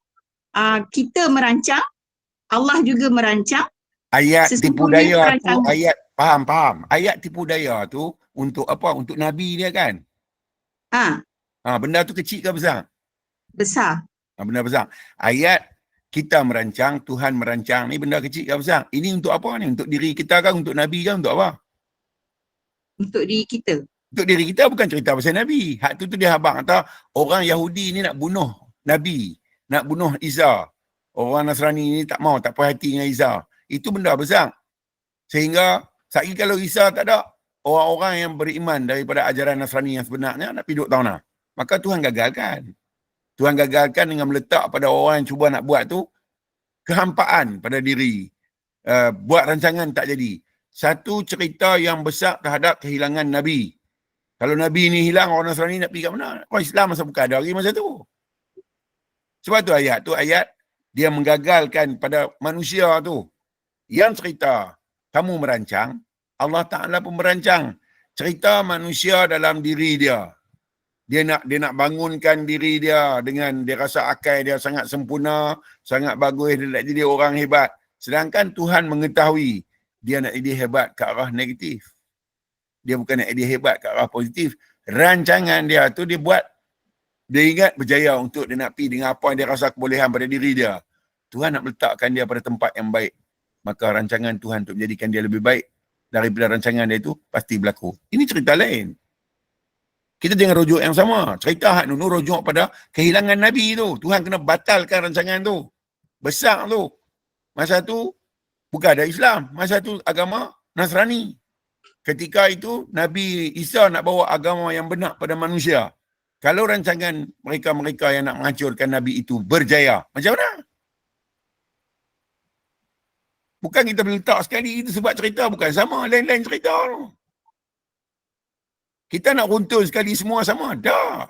kita merancang, Allah juga merancang. Ayat tipu daya tu, faham. Ayat tipu daya tu untuk apa? Untuk Nabi dia kan? Benda tu kecil ke besar? Besar. Benda besar. Ayat kita merancang, Tuhan merancang ni benda kecil ke besar? Ini untuk apa ni? Untuk diri kita kan? Untuk Nabi kan? Untuk apa? Untuk diri kita. Untuk diri kita bukan cerita pasal Nabi. Hak tu dia habang kata orang Yahudi ni nak bunuh Nabi, nak bunuh Isa. Orang Nasrani ni tak mau, tak puas hati dengan Isa. Itu benda besar. Sehingga sekali kalau Isa tak ada, orang-orang yang beriman daripada ajaran Nasrani yang sebenarnya nak pergi duduk tahu nak. Maka Tuhan gagalkan. Tuhan gagalkan dengan meletak pada orang yang cuba nak buat tu kehampaan pada diri. Buat rancangan tak jadi. Satu cerita yang besar terhadap kehilangan Nabi. Kalau Nabi ni hilang, orang Nasrani nak pergi kat mana? Orang Islam masa bukan ada lagi masa tu. Sebab tu ayat dia menggagalkan pada manusia tu. Yang cerita kamu merancang, Allah Ta'ala pun merancang. Cerita manusia dalam diri dia. Dia nak bangunkan diri dia dengan dia rasa akal dia sangat sempurna, sangat bagus, dia nak jadi orang hebat. Sedangkan Tuhan mengetahui dia nak jadi hebat ke arah negatif. Dia bukan nak jadi hebat ke arah positif. Rancangan dia tu dia buat, dia ingat berjaya untuk dia nak pergi dengan apa yang dia rasa kebolehan pada diri dia. Tuhan nak letakkan dia pada tempat yang baik. Maka rancangan Tuhan untuk menjadikan dia lebih baik daripada rancangan dia itu pasti berlaku. Ini cerita lain. Kita jangan rujuk yang sama. Cerita hak Nunu rujuk pada kehilangan Nabi tu. Tuhan kena batalkan rancangan tu. Besar tu. Masa tu bukan ada Islam. Masa tu agama Nasrani. Ketika itu Nabi Isa nak bawa agama yang benar pada manusia. Kalau rancangan mereka-mereka yang nak menghancurkan Nabi itu berjaya, macam mana? Bukan kita boleh letak sekali, itu sebab cerita bukan sama, lain-lain cerita tu. Kita nak runtun sekali semua sama, tak.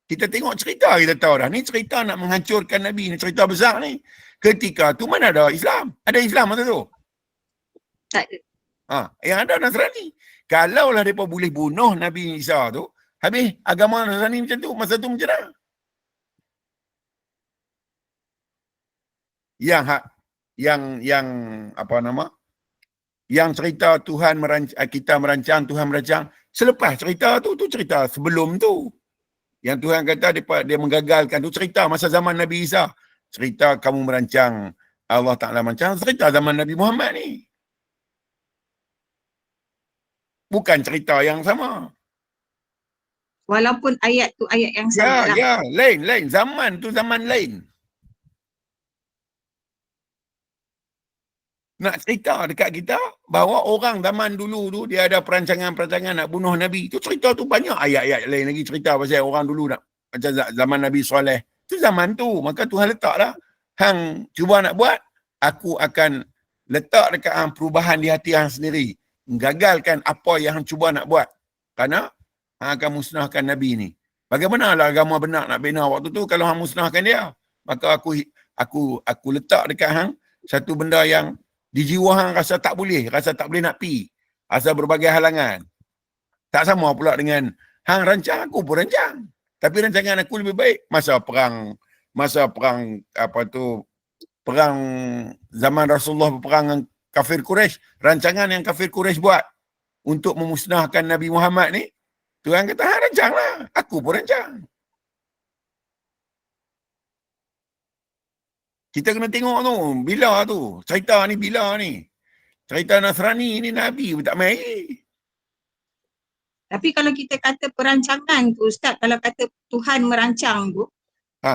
Kita tengok cerita, kita tahu dah. Ni cerita nak menghancurkan Nabi, ni cerita besar ni. Ketika tu mana ada Islam? Ada Islam masa tu? Tak ada. Yang ada Nasrani. Kalaulah mereka boleh bunuh Nabi Isa tu, habis agama Nasrani macam tu, masa tu macam mana? Yang apa nama? Yang cerita Tuhan kita merancang, Tuhan merancang. Selepas cerita tu cerita sebelum tu. Yang Tuhan kata dia menggagalkan tu cerita masa zaman Nabi Isa. Cerita kamu merancang, Allah Ta'ala merancang, cerita zaman Nabi Muhammad ni. Bukan cerita yang sama. Walaupun ayat tu ayat yang sama lah. Ya, lain. Zaman tu zaman lain. Nak cerita dekat kita bahawa orang zaman dulu tu dia ada perancangan-perancangan nak bunuh Nabi. Tu cerita tu banyak ayat-ayat lain lagi cerita pasal orang dulu nak macam zaman Nabi Soleh. Tu zaman tu. Maka Tuhan letaklah hang cuba nak buat, aku akan letak dekat hang perubahan di hati hang sendiri. Gagalkan apa yang hang cuba nak buat. Kerana hang akan musnahkan Nabi ni. Bagaimanalah agama benar nak bina waktu tu kalau hang musnahkan dia? Maka aku letak dekat hang satu benda yang di jiwa hang rasa tak boleh nak pi. Rasa berbagai halangan. Tak sama pula dengan hang rancang, aku pun rancang. Tapi rancangan aku lebih baik masa perang perang zaman Rasulullah berperang dengan kafir Quraisy. Rancangan yang kafir Quraisy buat untuk memusnahkan Nabi Muhammad ni, Tuhan kata, rancanglah. Aku pun rancang. Kita kena tengok tu, bila tu. Cerita ni bila ni. Cerita Nasrani ni Nabi pun tak main. Tapi kalau kita kata perancangan tu Ustaz, kalau kata Tuhan merancang tu,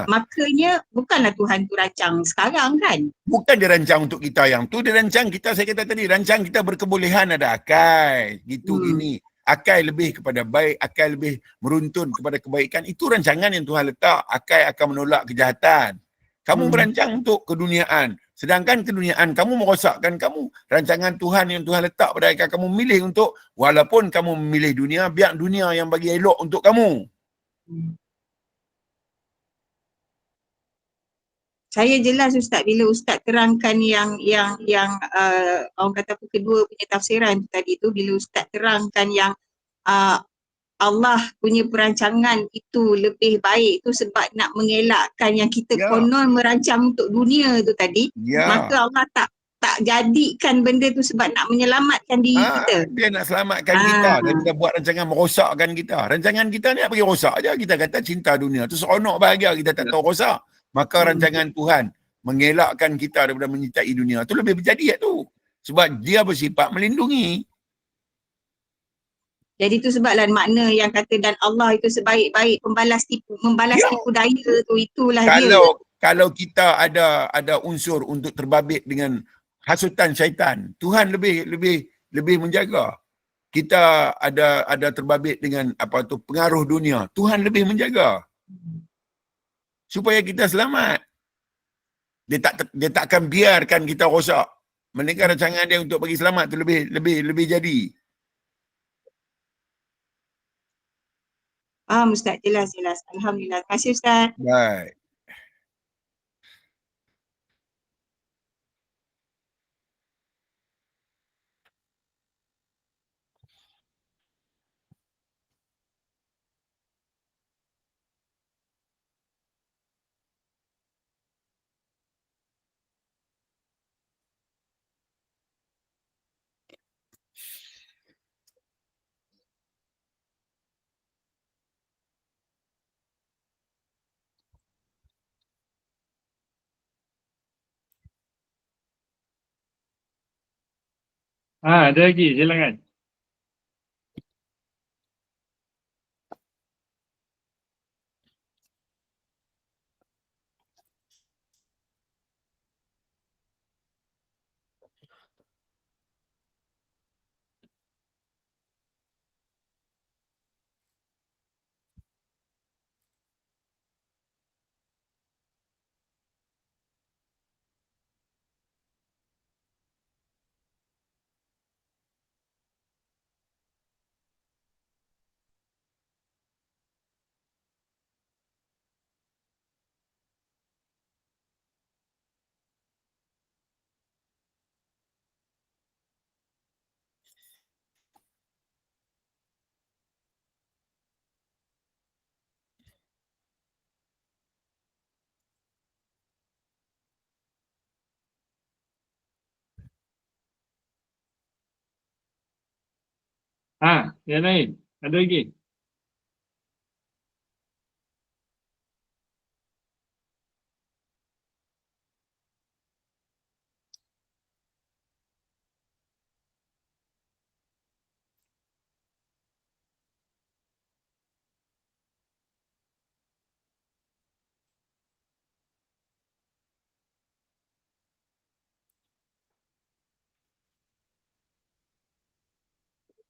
makanya bukanlah Tuhan tu rancang sekarang kan? Bukan dia rancang untuk kita yang tu, dia rancang kita, saya kata tadi, rancang kita berkebolehan ada akal. Gini. Akal lebih kepada baik, akal lebih meruntun kepada kebaikan. Itu rancangan yang Tuhan letak. Akal akan menolak kejahatan. Kamu merancang untuk keduniaan. Sedangkan keduniaan kamu merosakkan kamu. Rancangan Tuhan yang Tuhan letak pada akal kamu milih untuk, walaupun kamu memilih dunia, biar dunia yang bagi elok untuk kamu. Saya jelas Ustaz bila Ustaz terangkan yang orang kata apa kedua punya tafsiran tadi tu, bila Ustaz terangkan yang Allah punya perancangan itu lebih baik tu sebab nak mengelakkan yang kita konon merancang untuk dunia tu tadi, maka Allah tak jadikan benda tu sebab nak menyelamatkan diri kita. Dia nak selamatkan kita dan dia buat rancangan merosakkan kita. Rancangan kita ni nak bagi rosak je. Kita kata cinta dunia tu seronok bahagia, kita tak tahu rosak. Maka rancangan Tuhan mengelakkan kita daripada menyintai dunia tu lebih berjadi tu. Sebab dia bersifat melindungi. Jadi itu sebablah makna yang kata dan Allah itu sebaik-baik membalas tipu daya tu, itulah dia. Kalau kita ada unsur untuk terbabit dengan hasutan syaitan, Tuhan lebih menjaga. Kita ada terbabit dengan pengaruh dunia, Tuhan lebih menjaga. Supaya kita selamat. Dia tak akan biarkan kita rosak. Melainkan rancangan dia untuk bagi selamat tu lebih jadi. Ustaz, jelas. Alhamdulillah. Terima kasih Ustaz. Baik. Ada lagi, silakan. Yang lain. Ada lagi?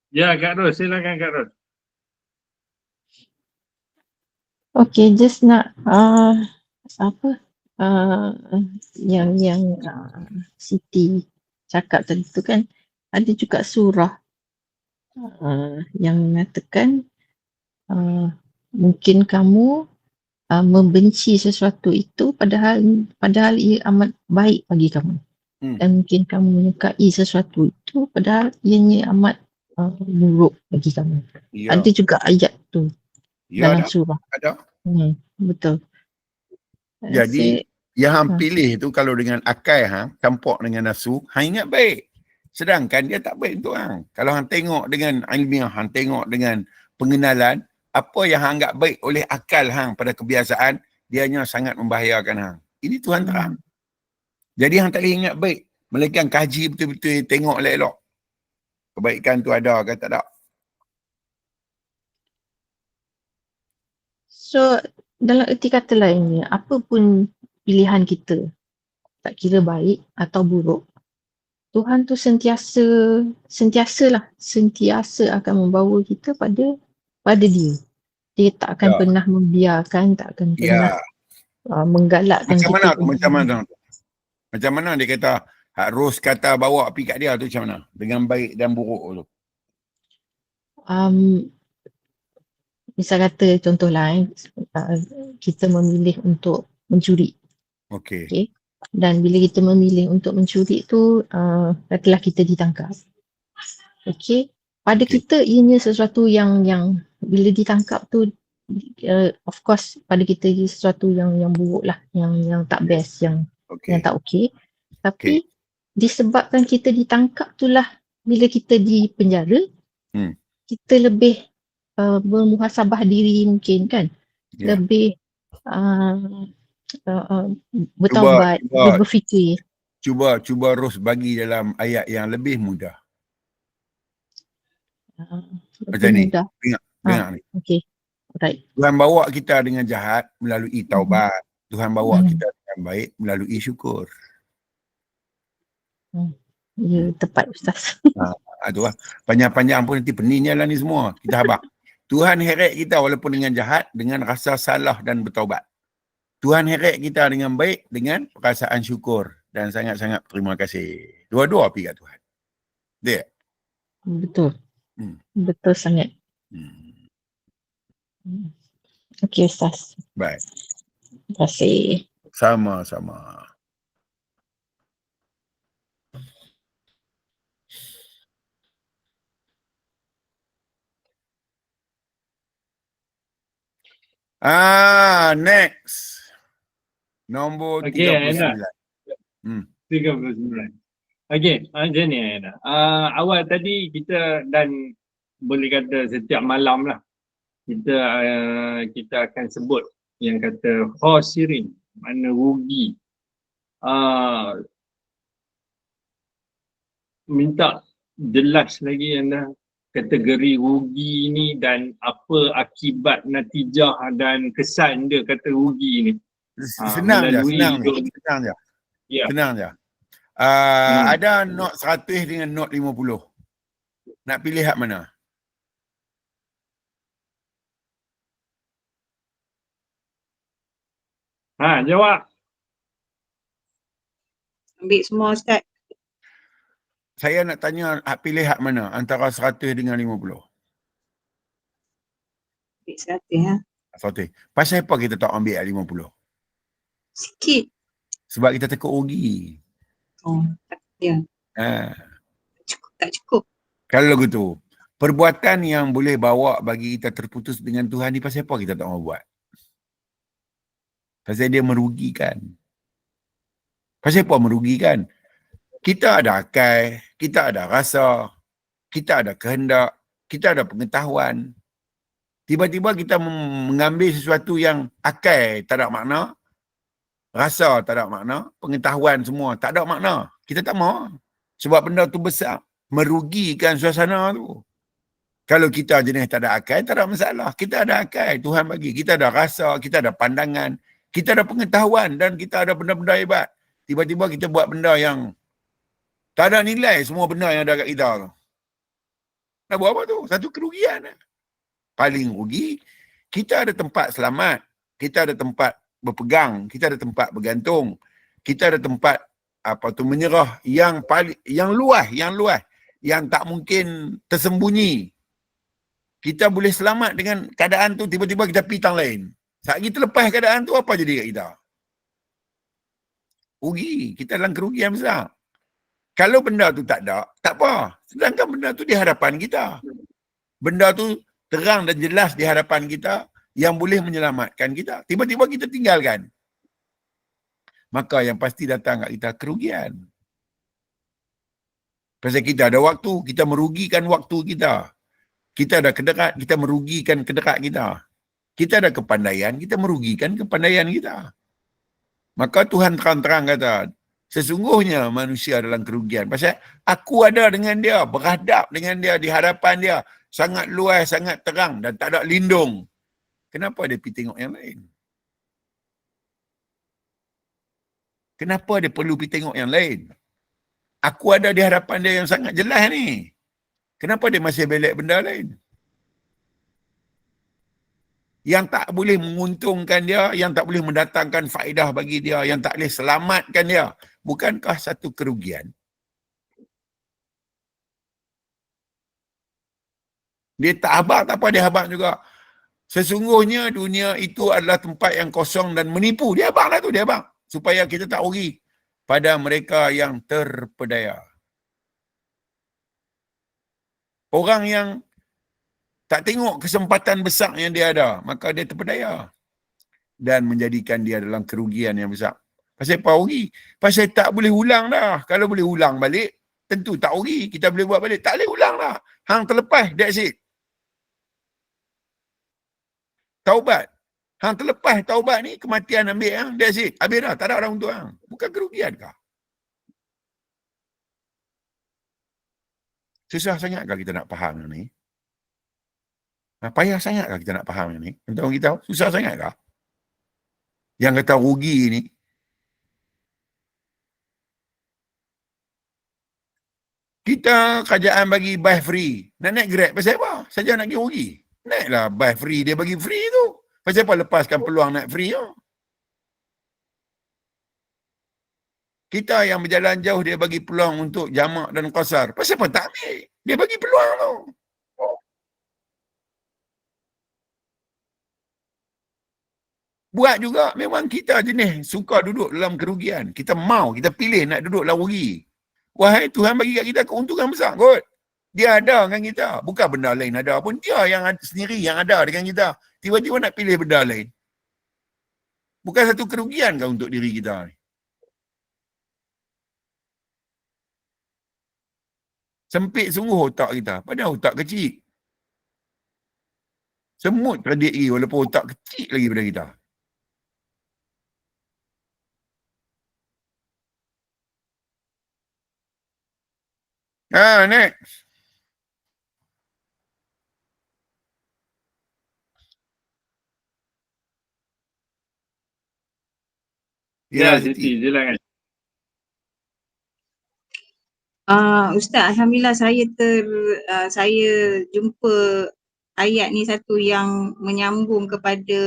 Ya, Kak Ros, silakan Kak Ros. Okay, just nak yang Siti cakap tadi tu kan, ada juga surah yang mengatakan mungkin kamu membenci sesuatu itu padahal ia amat baik bagi kamu. Dan mungkin kamu menyukai sesuatu itu padahal ianya amat buruk bagi kamu. Ya, Ada juga ayat tu ya dalam dah. surah. Ada. Betul. Jadi yang hang pilih tu kalau dengan akal hang campur dengan nafsu, hang ingat baik. Sedangkan dia tak baik untuk hang. Kalau hang tengok dengan ilmiah, hang tengok dengan pengenalan, apa yang hang anggap baik oleh akal hang pada kebiasaan, dianya sangat membahayakan hang. Ini Tuhan terang. Jadi hang tak boleh ingat baik. Melainkan kaji betul-betul, tengok elok-elok. Kebaikan tu ada ke tak ada. So, dalam erti kata lainnya, apa pun pilihan kita, tak kira baik atau buruk, Tuhan tu sentiasa akan membawa kita pada dia. Dia tak akan pernah membiarkan, tak akan pernah menggalakkan Macam kita. mana tu? Macam mana dia kata harus kata bawa pergi kat dia tu macam mana? Dengan baik dan buruk tu. Misal kata contohlah kita memilih untuk mencuri. Okey. Dan bila kita memilih untuk mencuri tu katalah kita ditangkap. Pada kita ianya sesuatu yang bila ditangkap tu of course pada kita ia sesuatu yang buruk lah, yang tak best, yang tak okey. Tapi disebabkan kita ditangkap itulah bila kita di penjara, kita lebih bermuhasabah diri mungkin kan. Lebih bertaubat, berfikir. Cuba Ros bagi dalam ayat yang lebih mudah. Macam ni. Dengar ni. Okey. Right. Tuhan bawa kita dengan jahat melalui taubat. Tuhan bawa kita dengan baik melalui syukur. Ya, tepat Ustaz. Itulah. Panjang-panjang pun nanti peningnya lah ni semua. Kita habaq. Tuhan heret kita walaupun dengan jahat, dengan rasa salah dan bertaubat. Tuhan heret kita dengan baik, dengan perasaan syukur. Dan sangat-sangat terima kasih. Dua-dua pergi kat Tuhan. Dia. Betul. Betul sangat. Okey Ustaz. Baik. Terima kasih. Sama-sama. Next. Nombor 39. 39. Okey, macam ni Aina. Awal tadi kita dan boleh kata setiap malam lah kita akan sebut yang kata khasirin, mana rugi. Minta jelas lagi anda kategori rugi ni dan apa akibat natijah dan kesan dia kata rugi ni. Senang je. Ya. Senang je. Ada note 100 dengan note 50. Nak pilih hak mana? Jawab. Ambil semua Ustaz. Saya nak tanya pilih hak mana antara 100 dengan 50? Ambil 100 100. Pasal apa kita tak ambil hak 50? Sikit. Sebab kita takut rugi. Ya. Tak cukup. Kalau begitu, perbuatan yang boleh bawa bagi kita terputus dengan Tuhan ni pasal apa kita tak mau buat? Pasal dia merugikan. Pasal apa merugikan? Kita ada akal, kita ada rasa, kita ada kehendak, kita ada pengetahuan. Tiba-tiba kita mengambil sesuatu yang akal tak ada makna, rasa tak ada makna, pengetahuan semua tak ada makna. Kita tak mau. Sebab benda tu besar, merugikan suasana tu. Kalau kita jenis tak ada akal, tak ada masalah. Kita ada akal, Tuhan bagi. Kita ada rasa, kita ada pandangan, kita ada pengetahuan dan kita ada benda-benda hebat. Tiba-tiba kita buat benda yang tak ada nilai semua benda yang ada kat kita tu. Nak buat apa tu? Satu kerugian. Paling rugi, kita ada tempat selamat, kita ada tempat berpegang, kita ada tempat bergantung, kita ada tempat menyerah yang luas, yang tak mungkin tersembunyi. Kita boleh selamat dengan keadaan tu, tiba-tiba kita pergi tang lain. Saat kita lepas keadaan tu, apa jadi kat kita? Rugi. Kita dalam kerugian besar. Kalau benda tu tak ada, tak apa. Sedangkan benda tu di hadapan kita. Benda tu terang dan jelas di hadapan kita yang boleh menyelamatkan kita. Tiba-tiba kita tinggalkan. Maka yang pasti datang kat kita kerugian. Pasal kita ada waktu, kita merugikan waktu kita. Kita ada kedekat, kita merugikan kedekat kita. Kita ada kepandaian, kita merugikan kepandaian kita. Maka Tuhan terang-terang kata, sesungguhnya manusia dalam kerugian. Pasal aku ada dengan dia, berhadap dengan dia, di hadapan dia. Sangat luas, sangat terang dan tak ada lindung. Kenapa dia pergi tengok yang lain? Kenapa dia perlu pergi tengok yang lain? Aku ada di hadapan dia yang sangat jelas ni. Kenapa dia masih belek benda lain? Yang tak boleh menguntungkan dia, yang tak boleh mendatangkan faedah bagi dia, yang tak boleh selamatkan dia. Bukankah satu kerugian? Dia tak habaq, tak apa dia habaq juga. Sesungguhnya dunia itu adalah tempat yang kosong dan menipu. Dia habaq lah tu, dia habaq. Supaya kita tak rugi pada mereka yang terpedaya. Orang yang tak tengok kesempatan besar yang dia ada, maka dia terpedaya. Dan menjadikan dia dalam kerugian yang besar. Pasal apa rugi? Pasal tak boleh ulang dah. Kalau boleh ulang balik, tentu tak rugi. Kita boleh buat balik. Tak boleh ulang dah. Hang terlepas, that's it. Taubat. Hang terlepas taubat ni, kematian ambil hang, that's it. Habis dah, tak ada orang untuk hang. Bukan kerugian kah? Susah sangatkah kita nak faham yang ni? Payah sangatkah kita nak faham yang ni? Untuk orang kita, susah sangatkah? Yang kata rugi ni, kita kerajaan bagi buy free. Nak naik Grab, pasal apa? Saja nak pergi rugi. Naiklah buy free, dia bagi free tu. Pasal apa lepaskan peluang naik free tu? Kita yang berjalan jauh, dia bagi peluang untuk jamak dan qasar. Pasal apa tak ambil? Dia bagi peluang tu. Buat juga, memang kita jenis suka duduk dalam kerugian. Kita mau, kita pilih nak duduk dalam rugi. Wahai Tuhan bagi kat kita keuntungan besar kot. Dia ada dengan kita. Bukan benda lain ada pun. Dia yang sendiri yang ada dengan kita. Tiba-tiba nak pilih benda lain. Bukan satu kerugian kan untuk diri kita ni. Sempit sungguh otak kita. Padahal otak kecil. Semut terdik lagi walaupun otak kecil lagi daripada kita. Next. Ya, Siti, silakan. Ustaz, Alhamdulillah saya jumpa ayat ni satu yang menyambung kepada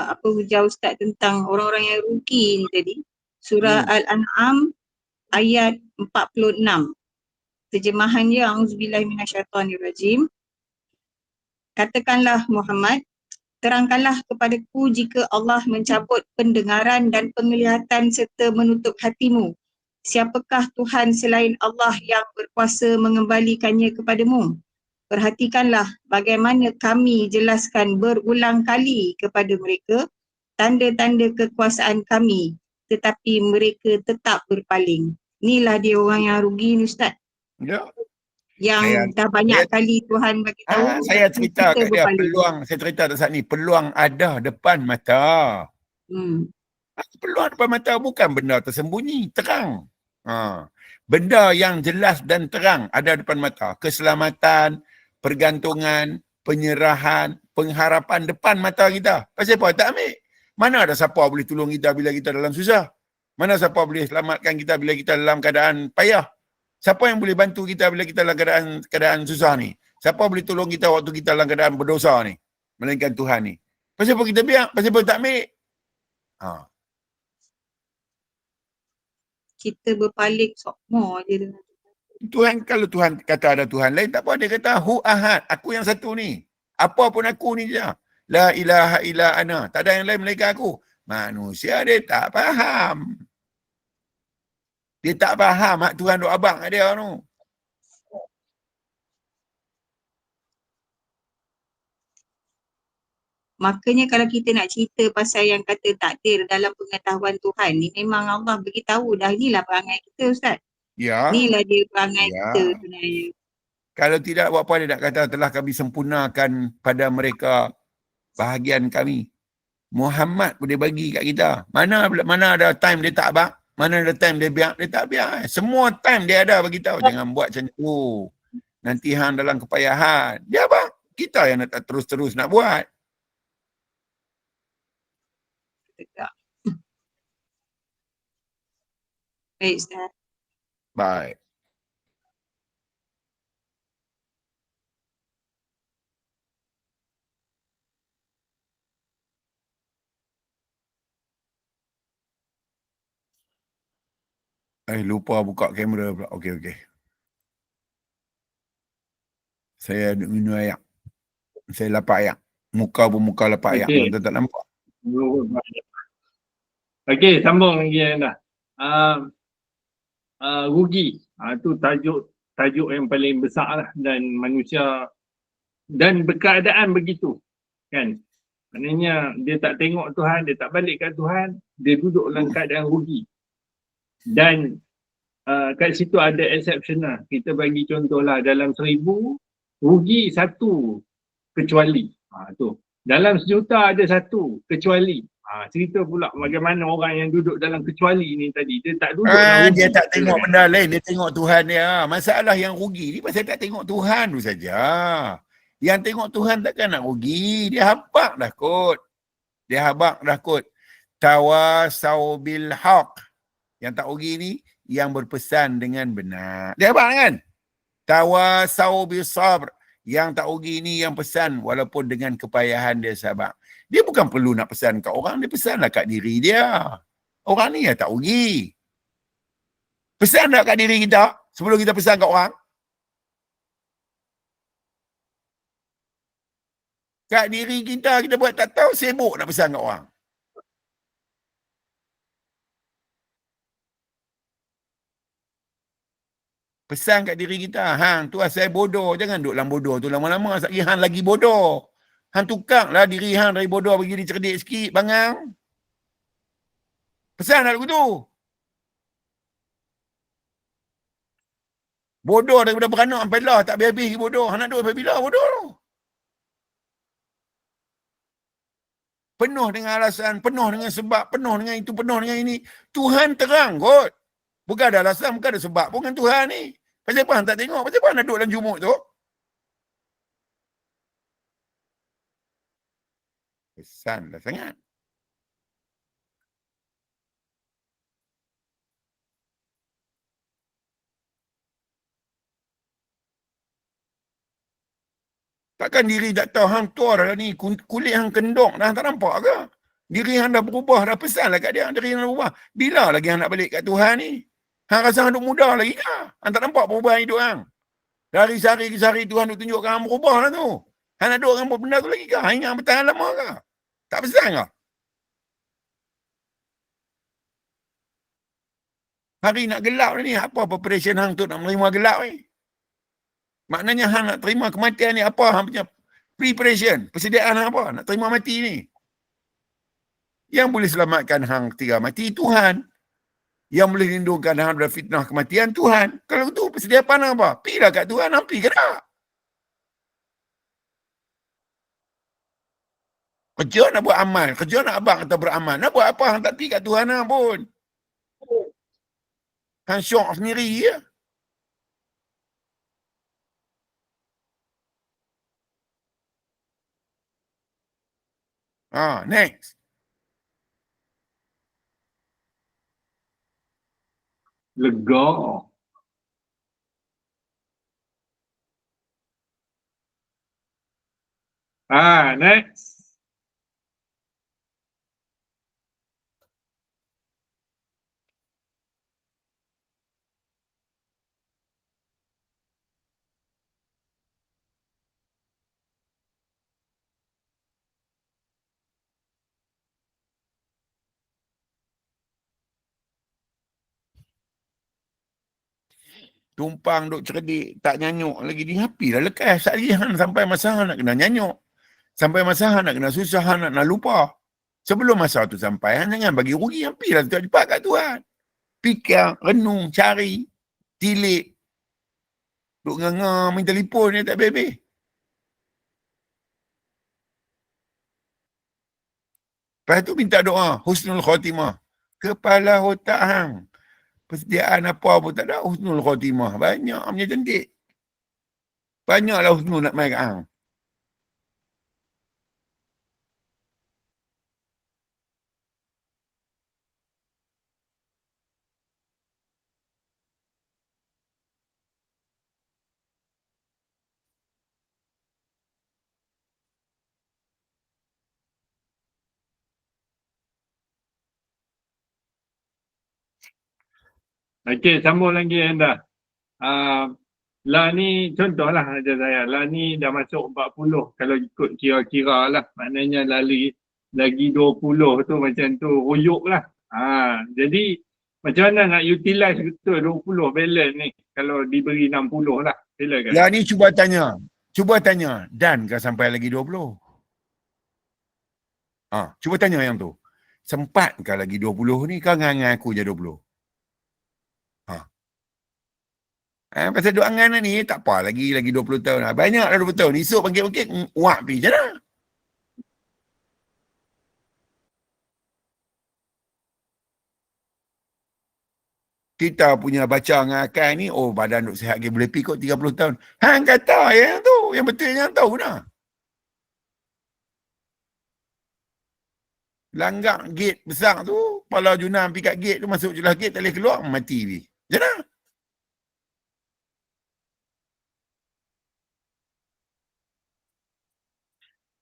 apa hujah Ustaz tentang orang-orang yang rugi ni tadi. Surah Al-An'am ayat 46. Terjemahannya, A'udzubillahi minasyaitonirrajim. Katakanlah Muhammad, terangkanlah kepadaku jika Allah mencabut pendengaran dan penglihatan serta menutup hatimu. Siapakah Tuhan selain Allah yang berkuasa mengembalikannya kepadamu? Perhatikanlah bagaimana kami jelaskan berulang kali kepada mereka tanda-tanda kekuasaan kami, tetapi mereka tetap berpaling. Inilah dia orang yang rugi ni Ustaz. Ya. Yang dah banyak kali Tuhan bagi tahu. Saya cerita kat dia peluang, saya cerita saat ni, peluang ada depan mata. Peluang depan mata bukan benda tersembunyi, terang. Benda yang jelas dan terang ada depan mata. Keselamatan, pergantungan, penyerahan, pengharapan depan mata kita. Pasal apa? Tak ambil. Mana ada siapa boleh tolong kita bila kita dalam susah? Mana siapa boleh selamatkan kita bila kita dalam keadaan payah? Siapa yang boleh bantu kita bila kita dalam keadaan susah ni? Siapa boleh tolong kita waktu kita dalam keadaan berdosa ni? Melainkan Tuhan ni. Pasal apa kita biar? Pasal apa tak ambil? Kita berpaling sokmo je dengan Tuhan, kalau Tuhan kata ada Tuhan lain, tak apa. Dia kata, hu ahad, aku yang satu ni. Apa pun aku ni je. La ilaha illa ana. Tak ada yang lain melainkan aku. Manusia dia tak faham. Dia tak faham hak Tuhan duk abang kat dia tu. Makanya kalau kita nak cerita pasal yang kata takdir dalam pengetahuan Tuhan ni, memang Allah beritahu dah, inilah perangai kita Ustaz. Ya. Inilah dia perangai Ya. kita sebenarnya. Kalau tidak, buat apa dia nak kata telah kami sempurnakan pada mereka bahagian kami. Muhammad pun dia bagi kat kita. Mana ada time dia tak abang? Mana ada time dia biar? Dia tak biar. Semua time dia ada bagi tahu. Jangan buat macam tu. Nanti hang dalam kepayahan. Dia abang. Kita yang nak terus-terus nak buat. Tegak. Baik Ustaz. Baik. Lupa buka kamera pula. Okey. Saya minum air. Saya lapar air. Muka pun muka lapar air. Okey. Tuan tak nampak. Okey, sambung lagi anda. Rugi. Tu tajuk yang paling besar lah, dan manusia dan berkeadaan begitu. Kan? Maknanya dia tak tengok Tuhan, dia tak balik kat Tuhan, dia duduk dalam keadaan rugi. Dan kat situ ada exception lah. Kita bagi contoh lah, dalam 1000 rugi 1 kecuali. Tu. Dalam 1,000,000 ada 1 kecuali. Cerita pula bagaimana orang yang duduk dalam kecuali ni tadi. Dia tak duduk dalam rugi. Dia tak tengok benda lain, dia tengok Tuhan dia. Masalah yang rugi ni pasal tak tengok Tuhan tu saja. Yang tengok Tuhan takkan nak rugi. Dia habaq dah kot. Tawasau bil haq. Yang tak rugi ni, yang berpesan dengan benar. Dia habaq kan? Tawasau bil sabr. Yang tak rugi ni yang pesan walaupun dengan kepayahan dia sabar. Dia bukan perlu nak pesan kat orang, dia pesanlah kat diri dia. Orang ni yang tak rugi. Pesan tak kat diri kita sebelum kita pesan kat orang? Kat diri kita buat tak tahu, sibuk nak pesan kat orang. Pesan kat diri kita, hang tu saya bodoh, jangan duduk dalam bodoh tu lama-lama, sekali hang lagi bodoh. Hang tukarlah diri hang dari bodoh bagi dia cerdik sikit, bangang. Pesan tak lagu tu. Bodoh daripada beranak sampai lah, tak habis-habis bodoh. Hang nak duduk sampai bila bodoh tu? Penuh dengan alasan, penuh dengan sebab, penuh dengan itu, penuh dengan ini. Tuhan terang kot. Bukan ada alasan, bukan ada sebab pun dengan Tuhan ni. Pasal apa hang tak tengok? Pasal apa hang nak duduk dalam jumuk tu? Pesanlah sangat. Takkan diri tak tahu hang tua dah ni, kulit hang kendong dah, tak nampak ke? Diri hang dah berubah, dah pesanlah kat dia, diri hang dah berubah. Bila lagi hang nak balik kat Tuhan ni? Hang rasa hang duk muda lagi ke? Hang tak nampak perubahan hidup hang? Dari sehari ke sehari Tuhan duk tunjukkan hang berubah lah tu. Hang nak duduk dengan benda tu lagi ke? Hang ingat bertahan lama ke? Tak pesan ke? Hari nak gelap ni, apa preparation hang tu nak menerima gelap ni? Maknanya hang nak terima kematian ni, apa hang punya preparation, persediaan hang apa? Nak terima mati ni. Yang boleh selamatkan hang ketika mati, Tuhan. Yang boleh lindungkan hang dari fitnah kematian, Tuhan. Kalau tu persediaan hang apa? Pergilah kat Tuhan, hang pergi ke tak? Kerja nak buat amal, kerja nak abang kata beramal. Nak buat apa hang tak pergi kat Tuhan hang pun? Hang syok sendiri ya. Next. Lega. Next. Tumpang duk cerdik, tak nyanyuk lagi ni happy lah lekas. Sat lagi hang sampai masa hang nak kena nyanyuk. Sampai masa hang nak kena susah, hang nak lupa. Sebelum masa tu sampai, hang jangan bagi rugi, happy lah cepat kat Tuhan. Fikir, renung, cari, tilik. Duk nganga main telefon ni tak habis-habis. Lepas tu minta doa, husnul khotimah. Kepala otak hang. Persediaan apa pun tak ada, husnul khotimah. Banyak punya cantik. Banyaklah husnul nak main kat hang. Okey, sambung lagi anda. Lah ni contohlah aja saya. Lah ni dah masuk 40 kalau ikut kira-kira lah. Maknanya lagi 20 tu macam tu ruyuk lah. Jadi macam mana nak utilize betul 20 balance ni kalau diberi 60 lah. Silakan. Lah ni cuba tanya. Dan ke sampai lagi 20? Cuba tanya yang tu. Sempat ke lagi 20 ni kau ngangan aku je 20? Pasal duk angan ni tak apa lagi 20 tahun lah. Banyak dah 20 tahun. Esok bangkit-bangkit uak pergi je lah. Kita punya baca ngakai ni, badan duk sihat lagi boleh pergi kot 30 tahun. Hang kata yang tu, yang betul yang tahu dah. Langgak gate besar tu, kepala Junam pergi kat gate tu, masuk jelas gate, tak boleh keluar, mati pergi. Je lah.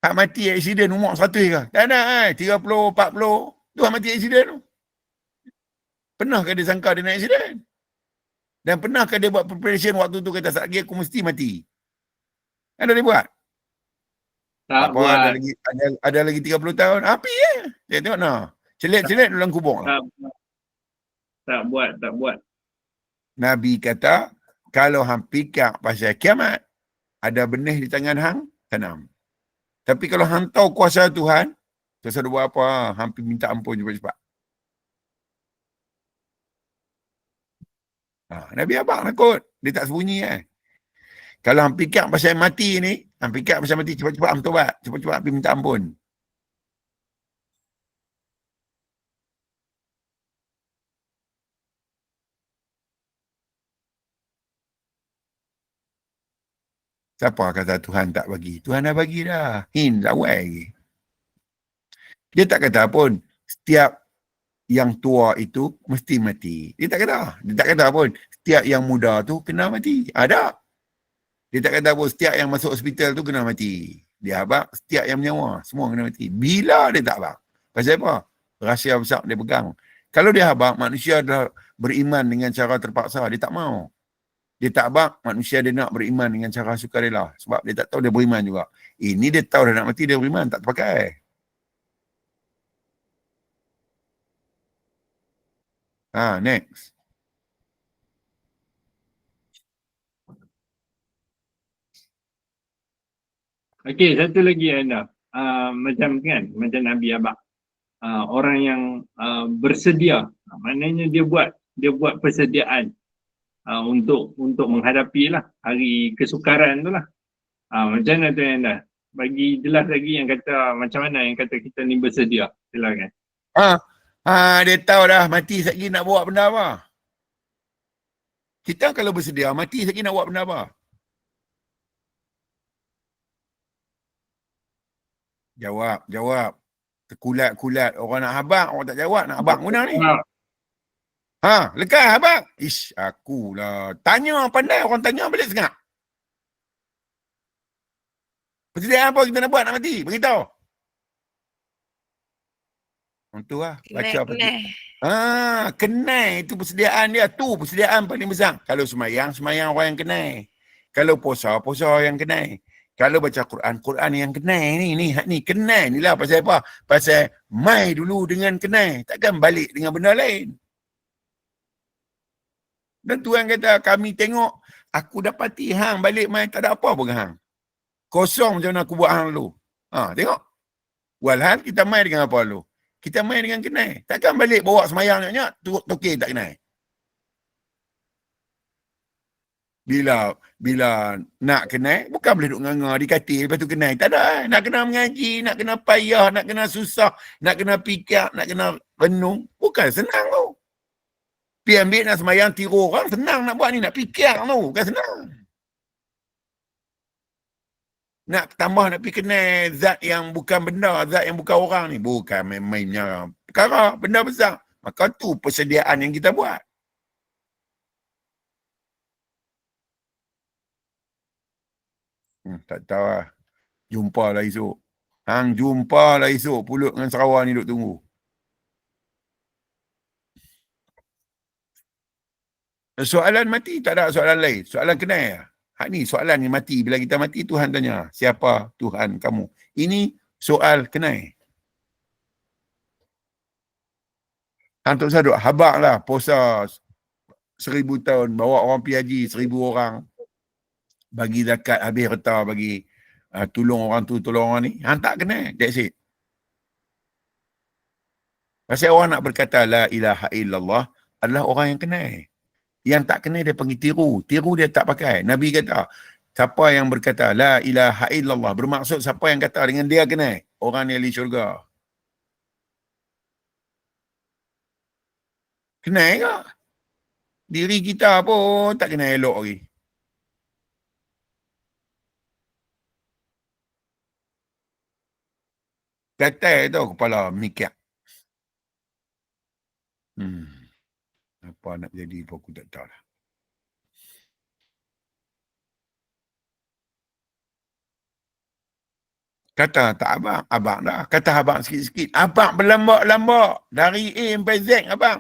Hak mati aksiden umur 100 ke? Tak ada 30, 40. Tu hak mati aksiden tu. Pernahkah dia sangka dia nak aksiden? Dan pernahkah dia buat preparation waktu tu kata saat lagi aku mesti mati? Ada dia buat? Tak apa, buat. ada lagi 30 tahun. Api je. Dia tengok nah. Celit-celit dalam kubur. Tak buat. Nabi kata, kalau hang fikir pasal kiamat, ada benih di tangan hang, tanam. Tapi kalau hang tahu kuasa Tuhan, terus ada buat apa, hampir minta ampun cepat-cepat. Nabi abang takut. Dia tak sembunyi Kalau hang fikir pasal mati ni, hang fikir pasal mati, cepat-cepat hang tobat. Cepat-cepat pergi minta ampun. Siapa kata Tuhan tak bagi? Tuhan dah bagi dah. Lawai lagi. Dia tak kata pun, setiap yang tua itu mesti mati. Dia tak kata. Dia tak kata pun, setiap yang muda tu kena mati. Ada. Dia tak kata pun, setiap yang masuk hospital tu kena mati. Dia abang, setiap yang menyawa, semua kena mati. Bila dia tak abang? Pasal apa? Rahsia besar dia pegang. Kalau dia abang, manusia dah beriman dengan cara terpaksa. Dia tak mau. Dia tak abang, manusia dia nak beriman dengan cara sukarela. Sebab dia tak tahu dia beriman juga. Ini dia tahu dah nak mati, dia beriman. Tak terpakai. Next. Okey, satu lagi anda. Macam Nabi Abang. Orang yang bersedia. Maknanya dia buat persediaan untuk menghadapi lah hari kesukaran tu lah. Macam mana tu anda? Bagi jelas lagi yang kata macam mana yang kata kita ni bersedia. Silakan. Dia tahu dah mati sekali nak buat benda apa. Kita kalau bersedia mati sekali nak buat benda apa. Jawab. Terkulat-kulat. Orang nak habaq, orang tak jawab. Nak habaq guna ni. Lekas habaq. Akulah. Tanya pandai. Orang tanya balik sengak. Persediaan apa kita nak buat nak mati? Beritahu. Itu lah. Baca apa tu. Kenai itu persediaan dia. Tu persediaan paling besar. Kalau semayang orang yang kenai. Kalau puasa yang kenai. Kalau baca Quran yang kenai ni kenai ni lah. Pasal apa? Pasal mai dulu dengan kenai. Takkan balik dengan benda lain. Dan Tuhan kata, kami tengok, aku dapati hang balik mai tak ada apa pun dengan hang. Kosong macam mana aku buat hang dulu. Tengok. Walhal kita mai dengan apa dulu? Kita mai dengan kenai. Takkan balik bawa semayang nyak-nyak, tokek tak kenai. Bila nak kenai, bukan boleh duduk nganga di katil, lepas tu kenai. Tak ada. Nak kena mengaji, nak kena payah, nak kena susah, nak kena fikir, nak kena renung. Bukan senang tu. Pergi ambil nak semayang tiru orang, senang nak buat ni, nak fikir tu. Bukan senang. Nak tambah, nak pergi kenal zat yang bukan benda, zat yang bukan orang ni. Bukan main-mainnya perkara, benda besar. Maka tu persediaan yang kita buat. Tak tahu lah. Jumpa lah esok. Hang jumpa lah esok. Pulut dengan Sarawak ni duk tunggu. Soalan mati tak ada soalan lain. Soalan kenal. Hak ni soalan ni mati. Bila kita mati, Tuhan tanya, siapa Tuhan kamu? Ini soal kenal. Hang tak usah duk habak lah. Puasa 1000 tahun. Bawa orang pergi haji 1000 orang. Bagi zakat habis reta, bagi tolong orang tu, tolong orang ni. Hang tak kena. That's it. Pasal orang nak berkata la ilaha illallah adalah orang yang kenal. Yang tak kenal dia panggil tiru. Tiru dia tak pakai. Nabi kata, siapa yang berkata la ilaha illallah, bermaksud siapa yang kata dengan dia kenal, orang ni ahli syurga. Kenal ke? Diri kita pun tak kenal elok lagi. Gatal tu kepala mikir. Apa nak jadi pun aku tak tahu lah. Kata tak abang, abang dah. Kata abang sikit-sikit. Abang berlambak-lambak. Dari A sampai Z abang.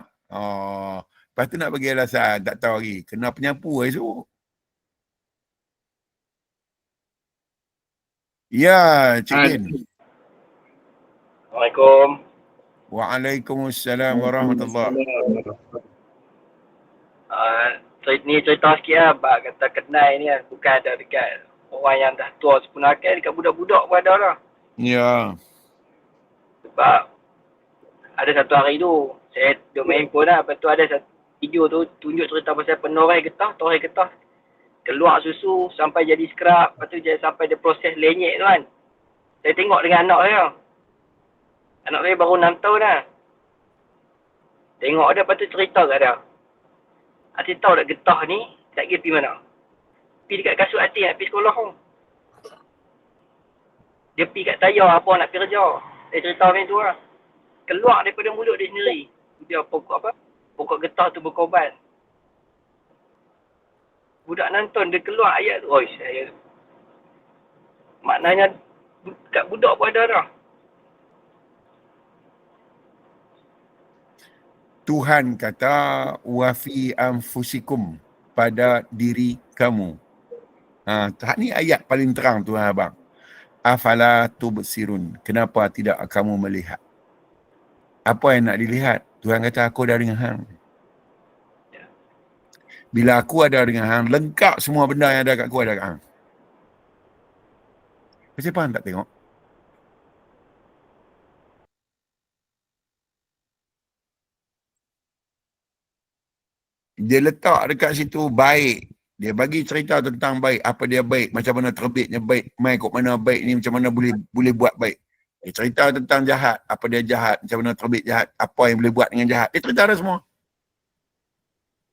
Lepas tu nak bagi alasan, tak tahu lagi. Kena penyapu esok. Ya, Cik Din. Assalamualaikum. Waalaikumsalam warahmatullahi. Ni cerita sikit lah. Abang kata kenal ni kan. Bukan ada dekat orang yang dah tua sepenuhkan. Dekat budak-budak pun ada lah. Ya. Sebab ada satu hari tu, saya duduk main handphone lah. Lepas tu ada satu video tu tunjuk cerita pasal penorai getah. Torai getah keluar susu sampai jadi skrap. Lepas tu sampai dia proses lenyek tu kan. Saya tengok dengan anak saya. Anak saya baru 6 tahun dah. Tengok dia, lepas tu cerita kat dia. Asyik tahu tak getah ni, tak pergi mana? Pergi dekat kasut hati nak pergi sekolah tu. Dia pergi kat tayar apa nak pergi kerja. Dia cerita macam tu lah. Keluar daripada mulut dia sendiri. Dia pokok getah tu berkorban. Budak nonton dia keluar ayat tu. Oi, saya. Maknanya kat budak pun ada dah. Tuhan kata wafi anfusikum, pada diri kamu. Ni ayat paling terang Tuhan abang. Afala tubsirun, kenapa tidak kamu melihat? Apa yang nak dilihat? Tuhan kata aku ada dengan hang. Bila aku ada dengan hang, lengkap semua benda yang ada kat aku ada kat hang. Kenapa hang tak tengok? Dia letak dekat situ baik. Dia bagi cerita tentang baik. Apa dia baik. Macam mana terbitnya baik. Mai kok mana baik ni. Macam mana boleh buat baik. Dia cerita tentang jahat. Apa dia jahat. Macam mana terbit jahat. Apa yang boleh buat dengan jahat. Dia cerita ada semua.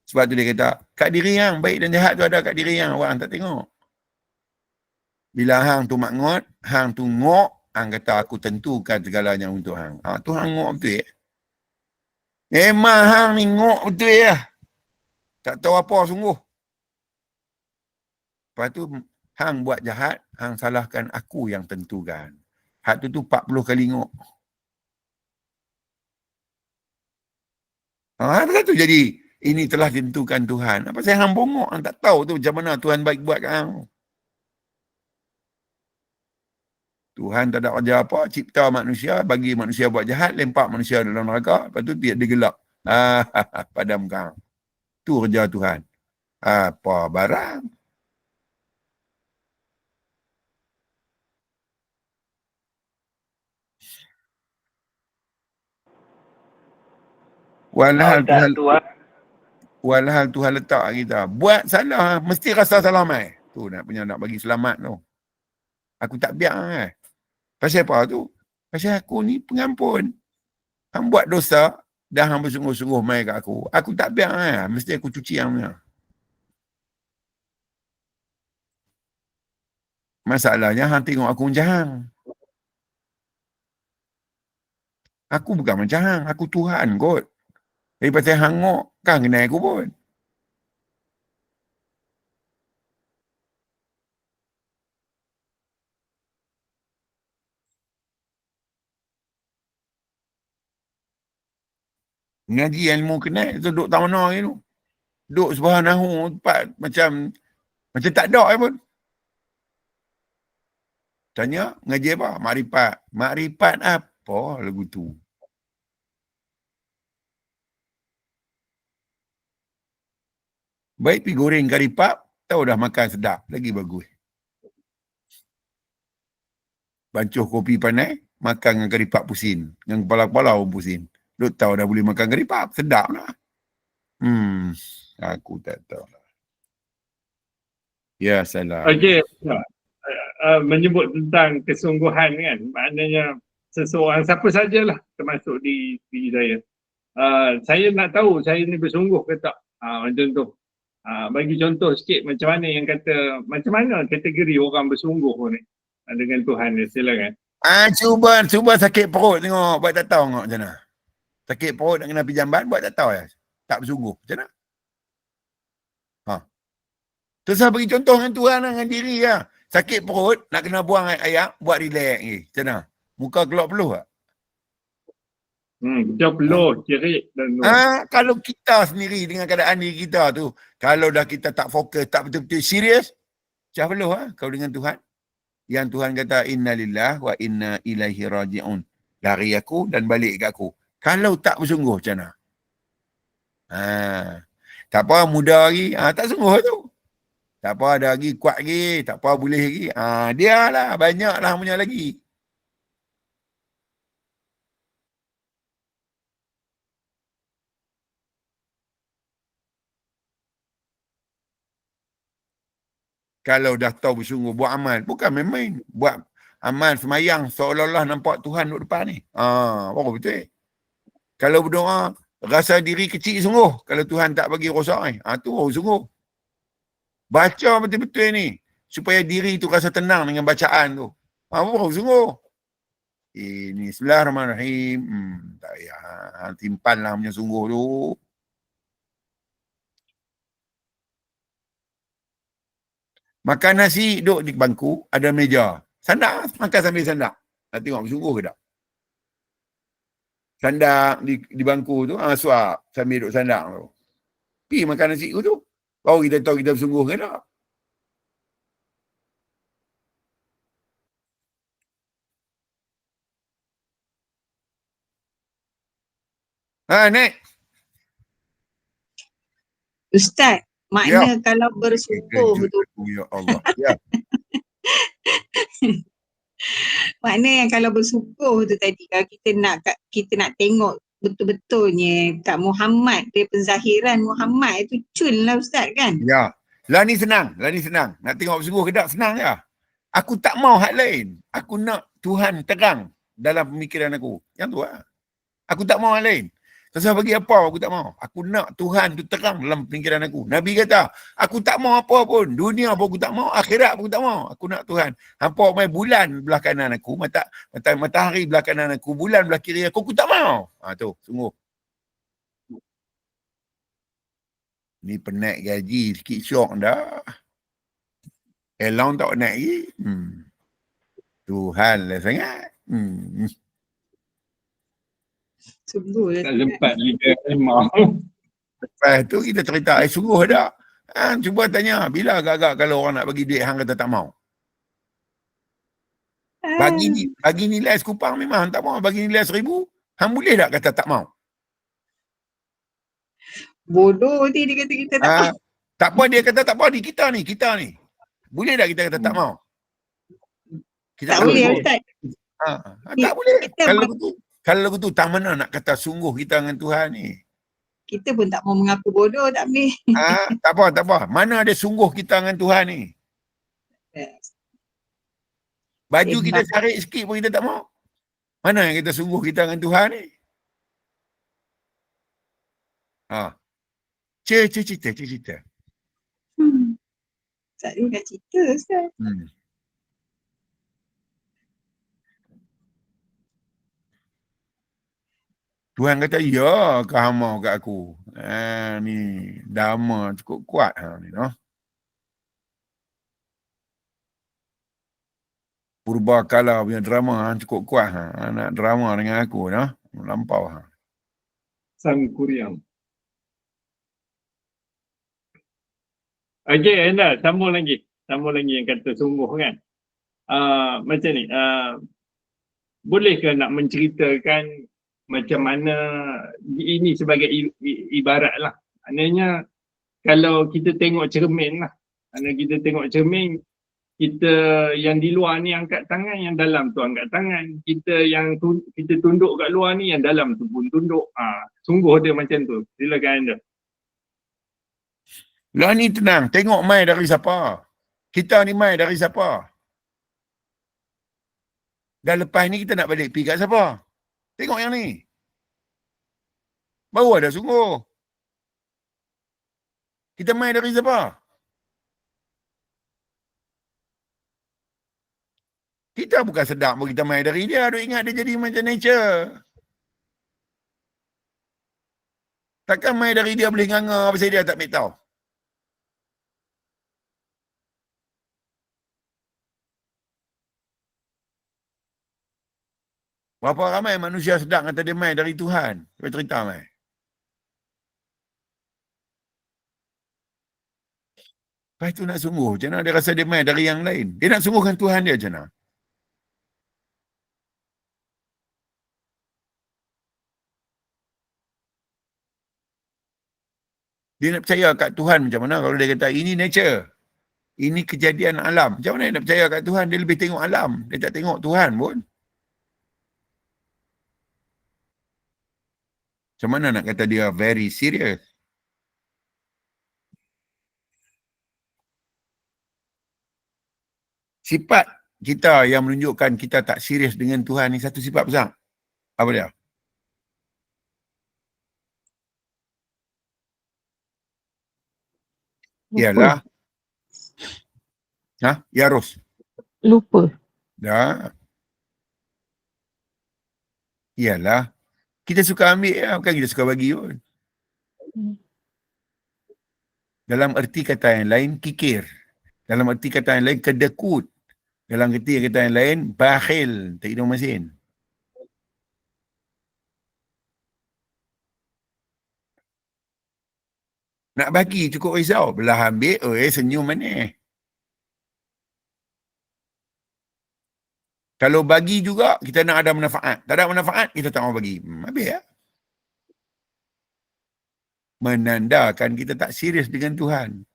Sebab tu dia kata. Kat diri hang. Baik dan jahat tu ada kat diri hang. Orang tak tengok. Bila hang tu makngot. Hang tu ngok. Hang kata aku tentukan segalanya untuk hang. Tu hang ngok betul ya. Memang hang ni ngok betul ya. Tak tahu apa sungguh. Lepas tu, hang buat jahat, hang salahkan aku yang tentukan. Hak tu 40 kali ngok. Apa tu jadi, ini telah ditentukan Tuhan. Apa saya hang bongok, hang tak tahu tu macam mana Tuhan baik buat kat hang. Tuhan tak ada kerja apa, cipta manusia, bagi manusia buat jahat, lempak manusia dalam neraka, lepas tu dia gelap. Padam kang. Itu kerja Tuhan. Apa barang? Walhal Ustaz Tuhan, tu walhal Tuhan letak kita. Buat salah, mesti rasa salah mai. Tu nak bagi selamat tu. Aku tak biar. Pasal apa tu? Pasal aku ni pengampun. Hang buat dosa, dah hang bersungguh-sungguh mai kat aku. Aku tak biar. Mesti aku cuci hang punya. Masalahnya hang tengok aku macam hang. Aku bukan macam hang. Aku Tuhan kot. Daripada hang ngok, kan kenal aku pun. Ngaji ilmu kenal, tu duduk tak mana tu. Duduk subhanahu, tempat macam tak ada pun. Tanya, ngaji apa? Makrifat. Makrifat apa lagu tu? Baik pergi goreng kari pap, tahu dah makan sedap. Lagi bagus. Bancuh kopi panai, makan dengan kari pap pusin. Dengan kepala-kepala pun pusin. Duk tahu dah boleh makan kari pap, sedap lah. Aku tak tahu. Ya, salah. Okey. Menyebut tentang kesungguhan kan, maknanya seseorang siapa sajalah termasuk di saya. Saya nak tahu saya ni bersungguh ke tak. Macam tu. Bagi contoh sikit macam mana yang kata, macam mana kategori orang bersungguh ni dengan Tuhan ni, silakan. Cuba sakit perut tengok, buat tak tahu tengok macam mana. Sakit perut nak kena pergi jamban, buat tak tahu ya. Tak bersungguh. Macam mana? Terus bagi contoh dengan Tuhan dengan diri lah. Sakit perut, nak kena buang air, buat relax ni. Macam mana? Muka keluar peluh tak? Dia peluh, cerit dan Kalau kita sendiri dengan keadaan diri kita tu, kalau dah kita tak fokus, tak betul-betul serius, macam peluh kau dengan Tuhan. Yang Tuhan kata, inna lillah wa inna ilaihi raji'un. Dari aku dan balik ke aku. Kalau tak bersungguh macam mana? Tak apa, muda lagi. Tak sungguh tu. Tak apa, ada lagi, kuat lagi. Tak apa, boleh lagi. Dia lah, banyak lah punya lagi. Kalau dah tahu bersungguh buat amal, bukan main-main. Buat amal semayang seolah-olah nampak Tuhan duduk depan ni. Baru betul. Kalau berdoa, rasa diri kecil sungguh. Kalau Tuhan tak bagi rosak ni. Tu baru sungguh. Baca betul-betul ni. Supaya diri tu rasa tenang dengan bacaan tu. Baru sungguh. Ini Bismillahirrahmanirrahim. Tak payah. Timpan lah punya sungguh tu. Makan nasi, duduk di bangku, ada meja. Sandak, makan sambil sandak. Nak tengok bersungguh ke tak? Sandak di bangku tu, suap sambil duduk sandak tu. Pergi makan nasi tu. Baru kita tahu kita bersungguh ke tak? Nek. Ustaz, makna kalau bersyukur tu. Ya Allah. Ya. Makna yang kalau bersyukur tu tadi, kalau kita nak tengok betul-betulnya Kak Muhammad, dia penzahiran Muhammad itu cun lah Ustaz kan? Ya. Lah ni senang. Nak tengok bersungguh ke tak? Senang je. Aku tak mau hal lain. Aku nak Tuhan terang dalam pemikiran aku. Yang tu lah. Aku tak mau hal lain. Terserah bagi apa aku tak mau. Aku nak Tuhan tu terang dalam pemikiran aku. Nabi kata, aku tak mau apa pun. Dunia pun aku tak mau, akhirat pun aku tak mau. Aku nak Tuhan. Hampa main bulan belah kanan aku, matahari belah kanan aku, bulan belah kiri aku tak mau. Tu, sungguh. Ni penat gaji, sikit syok dah. Elong tak naik lagi. Tuhan lah sangat. Sungguh lah. tak sempat liga mau. Lepas tu kita cerita, sungguh dah. Cuba tanya, bila agak-agak kalau orang nak bagi duit, hang kata tak mau? Bagi nilai sekupang memang tak mau. Bagi nilai 1,000, hang boleh tak kata tak mau? Bodoh ni dia kata kita tak Ah, tak apa, dia kata tak apa, kita ni. Boleh tak kita kata tak mau? Kita tak kalau boleh betul. Ustaz. Tak boleh. Kita Kalau begitu tak mana nak kata sungguh kita dengan Tuhan ni. kita pun tak mau mengaku bodoh, tak boleh. Tak apa. Mana ada sungguh kita dengan Tuhan ni? Baju kita cari sikit pun kita tak mau. Mana yang kita sungguh kita dengan Tuhan ni? Cerita. Tak ada nak cerita Ustaz. Tuhan kata, ya kau hama kat aku. Ni dhamma cukup kuat. Ni, no? Purba kala punya drama cukup kuat. Nak drama dengan aku. No? Lampau. Sang Kuriang. Okey, Enda, sambung lagi yang kata sungguh kan. Macam ni, boleh ke nak menceritakan macam mana ini sebagai ibarat lah. Maknanya kalau kita tengok cermin lah. Kalau kita tengok cermin, kita yang di luar ni angkat tangan, yang dalam tu angkat tangan. Kita yang kita tunduk kat luar ni, yang dalam tu pun tunduk. Sungguh dia macam tu. Silakan anda. Lah ni tenang, tengok mai dari siapa. Kita ni mai dari siapa. Dan lepas ni kita nak balik pergi kat siapa. Tengok yang ni. Baru ada sungguh. Kita mai dari siapa? Kita bukan sedap pun kita mai dari dia. Duk ingat dia jadi macam nature. Takkan mai dari dia boleh nganga pasal dia tak ambil tahu. Berapa ramai manusia sedap kata dia mai dari Tuhan. Cuba cerita mai. Lepas tu nak sungguh. Macam mana dia rasa dia mai dari yang lain? Dia nak sungguhkan Tuhan dia macam mana? Dia nak percaya kat Tuhan macam mana kalau dia kata ini nature. Ini kejadian alam. Macam mana dia nak percaya kat Tuhan? Dia lebih tengok alam. Dia tak tengok Tuhan pun. Macam mana nak kata dia very serious? Sifat kita yang menunjukkan kita tak serius dengan Tuhan ni satu sifat besar. Apa dia? Ialah. Ya Ros. Lupa. Dah. Ialah. Kita suka ambil ya, bukan kita suka bagi pun. Dalam erti kata yang lain, kikir. Dalam erti kata yang lain, kedekut. Dalam erti kata yang lain, bakhil. Tak hidung masin. Nak bagi cukup risau. Belah ambil, senyum mana. Kalau bagi juga, kita nak ada manfaat. Tak ada manfaat, kita tak mau bagi. Habis ya. Menandakan kita tak serius dengan Tuhan.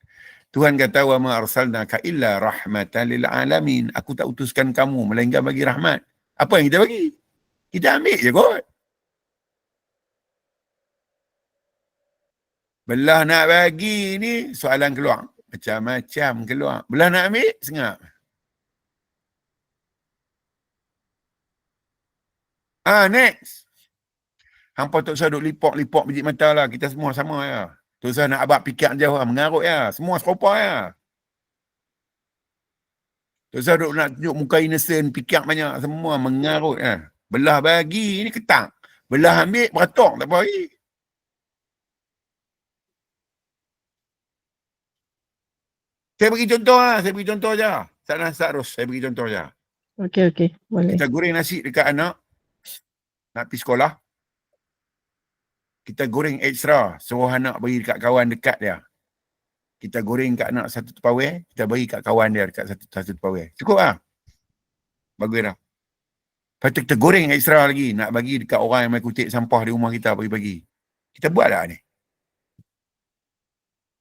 Tuhan kata, wa ma arsalnaka illa rahmatan lil alamin. Aku tak utuskan kamu melainkan bagi rahmat. Apa yang kita bagi? Kita ambil je kot. Belah nak bagi ni soalan keluar. Macam-macam keluar. Belah nak ambil, sengap. Next. Hampa tak usah duk lipok-lipok biji mata lah. Kita semua sama ya. Tak usah nak abang fikir jauh lah. Mengarut ya. Semua serupa ya. Tak usah duk nak tunjuk muka innocent, fikir banyak. Semua mengarut ya. Belah bagi ni ketak. Belah ambil, beratok tak apa lagi. Saya bagi contoh lah. Saya bagi contoh je. Sana Sarus, saya bagi contoh je. Okey. Boleh. Kita goreng nasi dekat anak. Nak pergi sekolah. Kita goreng ekstra. Suruh anak bagi dekat kawan dekat dia. Kita goreng kat anak satu tupperware. Kita bagi kat kawan dia dekat satu tupperware. Cukup lah. Bagus dah. Lepas tu kita goreng ekstra lagi. Nak bagi dekat orang yang main kutip sampah di rumah kita bagi-bagi. Kita buat tak ni?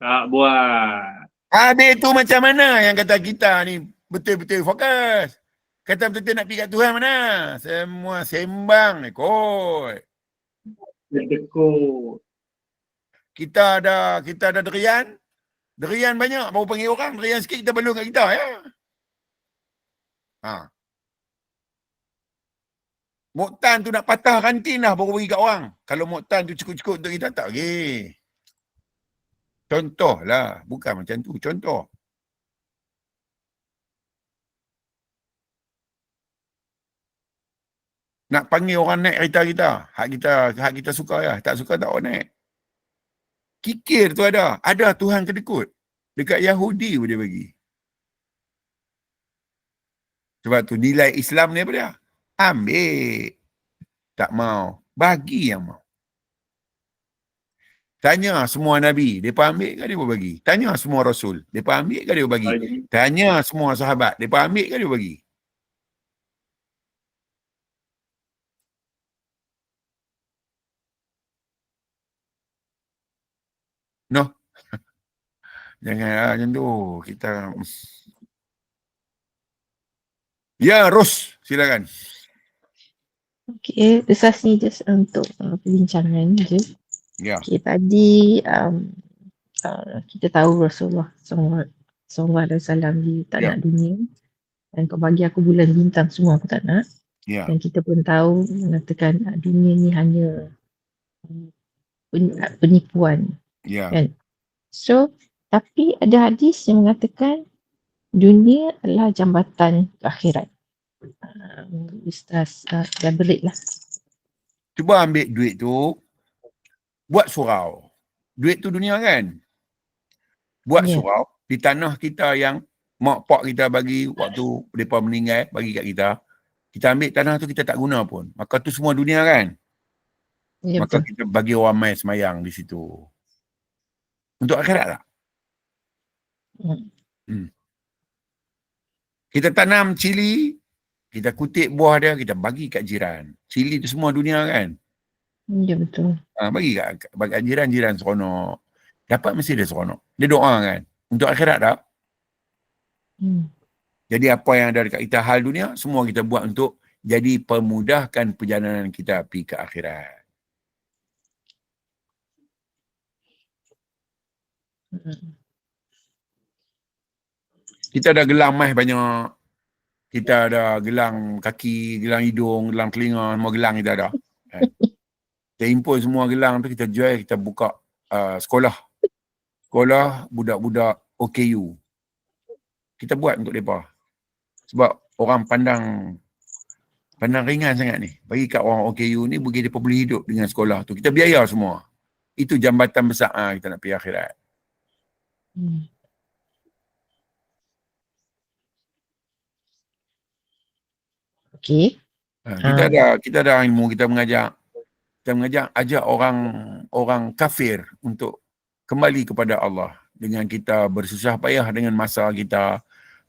Tak buat. Habis tu macam mana yang kata kita ni betul-betul fokus? Kata betul-betul nak pergi kat Tuhan mana? Semua sembang ni kot. Dekut. Kita ada derian. Derian banyak baru panggil orang. Derian sikit kita balung kat kita ya. Ha. Moktan tu nak patah kantin dah baru bagi kat orang. Kalau moktan tu cukup-cukup untuk kita tak lagi. Contoh lah. Bukan macam tu. Contoh. Nak panggil orang naik kereta kita. Hak kita suka ya. Tak suka tak orang naik. Kikir tu ada. Ada Tuhan kedekut. Dekat Yahudi pun dia bagi. Sebab tu nilai Islam ni apa dia? Ambil. Tak mau. Bagi yang mau. Tanya semua Nabi. Mereka ambil ke dia bagi? Tanya semua Rasul. Mereka ambil ke dia bagi? Tanya semua sahabat. Mereka ambil ke dia bagi? No. Jangan macam tu. Kita... Ya, Ros. Silakan. Okay, Ustaz ni just untuk perbincangan je. Ya. Okay, tadi kita tahu Rasulullah SAW dia tak Ya. nak dunia. Dan kau bagi aku bulan bintang semua aku tak nak. Ya. Dan kita pun tahu mengatakan dunia ni hanya penipuan. Ya. Kan? So, tapi ada hadis yang mengatakan dunia adalah jambatan ke akhirat. Ustaz elaborate lah. Cuba ambil duit tu. Buat surau. Duit tu dunia kan? Buat Ya. surau di tanah kita yang mak pak kita bagi waktu mereka meninggal, bagi kat kita. Kita ambil tanah tu kita tak guna pun. Maka tu semua dunia kan? Ya, Maka betul. kita bagi orang mai semayang di situ. Untuk akhirat tak? Kita tanam cili, kita kutip buah dia, kita bagi kat jiran. Cili tu semua dunia kan? Ya, betul. Bagi kat jiran-jiran seronok. Dapat mesti dia seronok. Dia doa kan? Untuk akhirat tak? Jadi apa yang ada dekat kita hal dunia, semua kita buat untuk jadi pemudahkan perjalanan kita pergi ke akhirat. Kita ada gelang mai banyak. Kita ada gelang kaki, gelang hidung, gelang telinga, semua gelang kita ada. Kan? Kita import semua gelang tu, kita jual, kita buka sekolah. Sekolah budak-budak OKU. Kita buat untuk mereka. Sebab orang pandang ringan sangat ni. Bagi kat orang OKU ni, bagi mereka boleh hidup dengan sekolah tu. Kita biaya semua. Itu jambatan besar kita nak pergi akhirat. Okey. Kita ada ilmu, kita mengajak ajak orang kafir untuk kembali kepada Allah dengan kita bersusah payah dengan masa kita,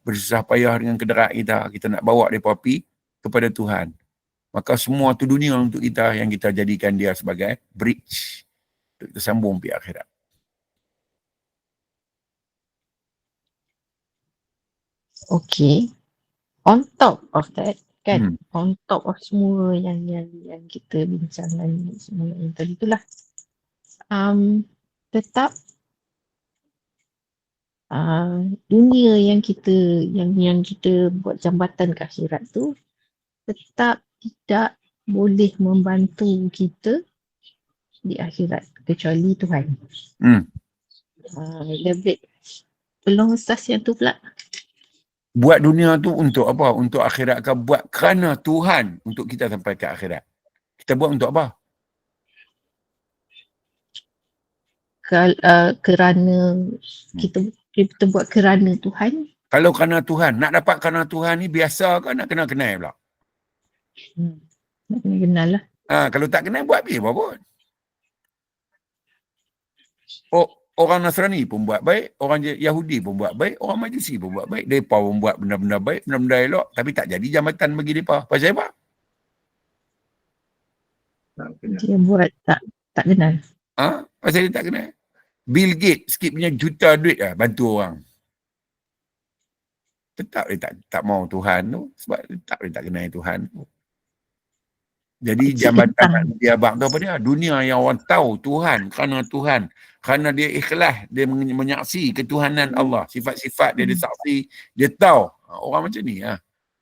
bersusah payah dengan kenderaan kita nak bawa mereka pergi kepada Tuhan. Maka semua tu dunia untuk kita yang kita jadikan dia sebagai bridge untuk kita sambung pergi akhirat. Okay. On top of that, kan? On top of semua yang kita bincangkan semua yang tadi itulah. Tetap dunia yang kita buat jambatan ke akhirat tu tetap tidak boleh membantu kita di akhirat kecuali Tuhan. Lebih tolong Ustaz yang tu pula. Buat dunia tu untuk apa? Untuk akhirat ke? Buat kerana Tuhan untuk kita sampai ke akhirat. Kita buat untuk apa? Kerana kita buat kerana Tuhan. Kalau kerana Tuhan, nak dapat kerana Tuhan ni biasa ke nak kenal pula? Nak kena kenal lah. Kalau tak kenal, buat apa pun. Orang Nasrani pun buat baik, orang Yahudi pun buat baik, orang Majusi pun buat baik. Mereka pun buat benda-benda baik, benda-benda elok, tapi tak jadi jambatan bagi mereka. Pasal apa? Dia buat tak kenal. Pasal dia tak kenal. Bill Gates sikit punya juta duit lah bantu orang. Tetap dia tak mau Tuhan tu sebab tetap dia tak kenal Tuhan tu. Jadi Pakcik jambatan kentang. dia abang tu apa dia? Dunia yang orang tahu Tuhan, kerana dia ikhlas, dia menyaksi ketuhanan Allah, sifat-sifat dia, dia saksi, dia tahu. Orang macam ni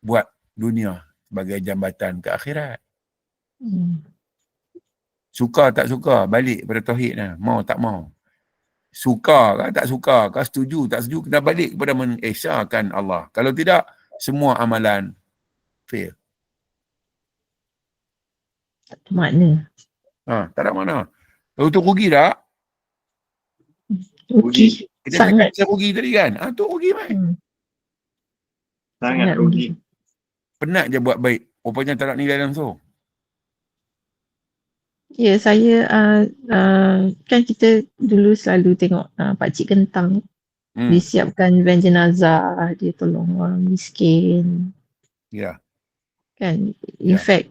buat dunia sebagai jambatan ke akhirat. Suka tak suka, balik pada tauhid lah. Mau tak mau. Suka ke tak suka, kau setuju tak setuju, kena balik kepada mengesahkan Allah. Kalau tidak, semua amalan fail. Tak ada makna. Tak ada mana. Kalau tu rugi tak? Rugi. Kita Sangat. cakap rugi tadi kan? Tu rugi mai. Sangat rugi. Penat je buat baik. Rupanya tak nak nilai langsung. Ya, saya kan kita dulu selalu tengok pakcik kentang dia siapkan van jenazah, dia tolong orang miskin. Ya. Kan, in fact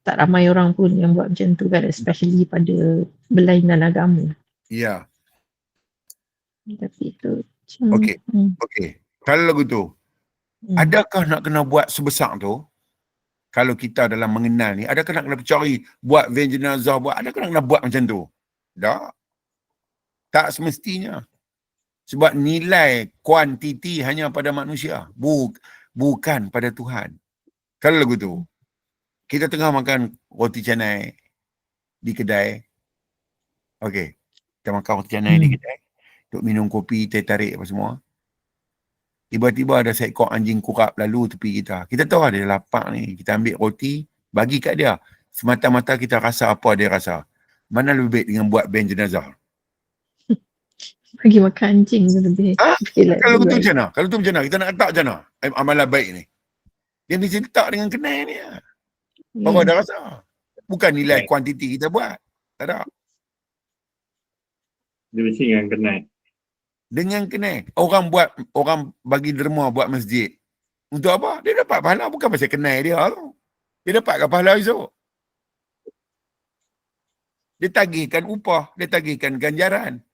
tak ramai orang pun yang buat macam tu kan, especially pada berlainan agama. Ya. Tapi itu Okey. Kalau lagu tu, adakah nak kena buat sebesar tu? Kalau kita dalam mengenal ni, adakah nak kena cari buat van jenazah, adakah nak kena buat macam tu? Tak. Tak semestinya. Sebab nilai kuantiti hanya pada manusia, bukan pada Tuhan. Kalau lagu tu, kita tengah makan roti canai di kedai. Okey. Kita makan roti canai di kedai. Untuk minum kopi, teh tarik apa semua. Tiba-tiba ada seekor anjing kurap lalu tepi kita. Kita tahu dia lapar ni. Kita ambil roti, bagi kat dia. Semata-mata kita rasa apa dia rasa. Mana lebih baik dengan buat van jenazah? Bagi makan anjing tu lebih. Kalau tu macam mana? Kalau tu macam mana? Kita nak letak macam mana? Amalan baik ni. Dia mesti letak dengan kenai ni. Baru ada rasa. Bukan nilai kuantiti kita buat. Tak ada. Dia mesti dengan kenai. Dengan kenai. Orang bagi derma buat masjid. Untuk apa? Dia dapat pahala. Bukan pasal kenai dia tu. Dia dapatkan pahala esok. Dia tagihkan upah. Dia tagihkan ganjaran.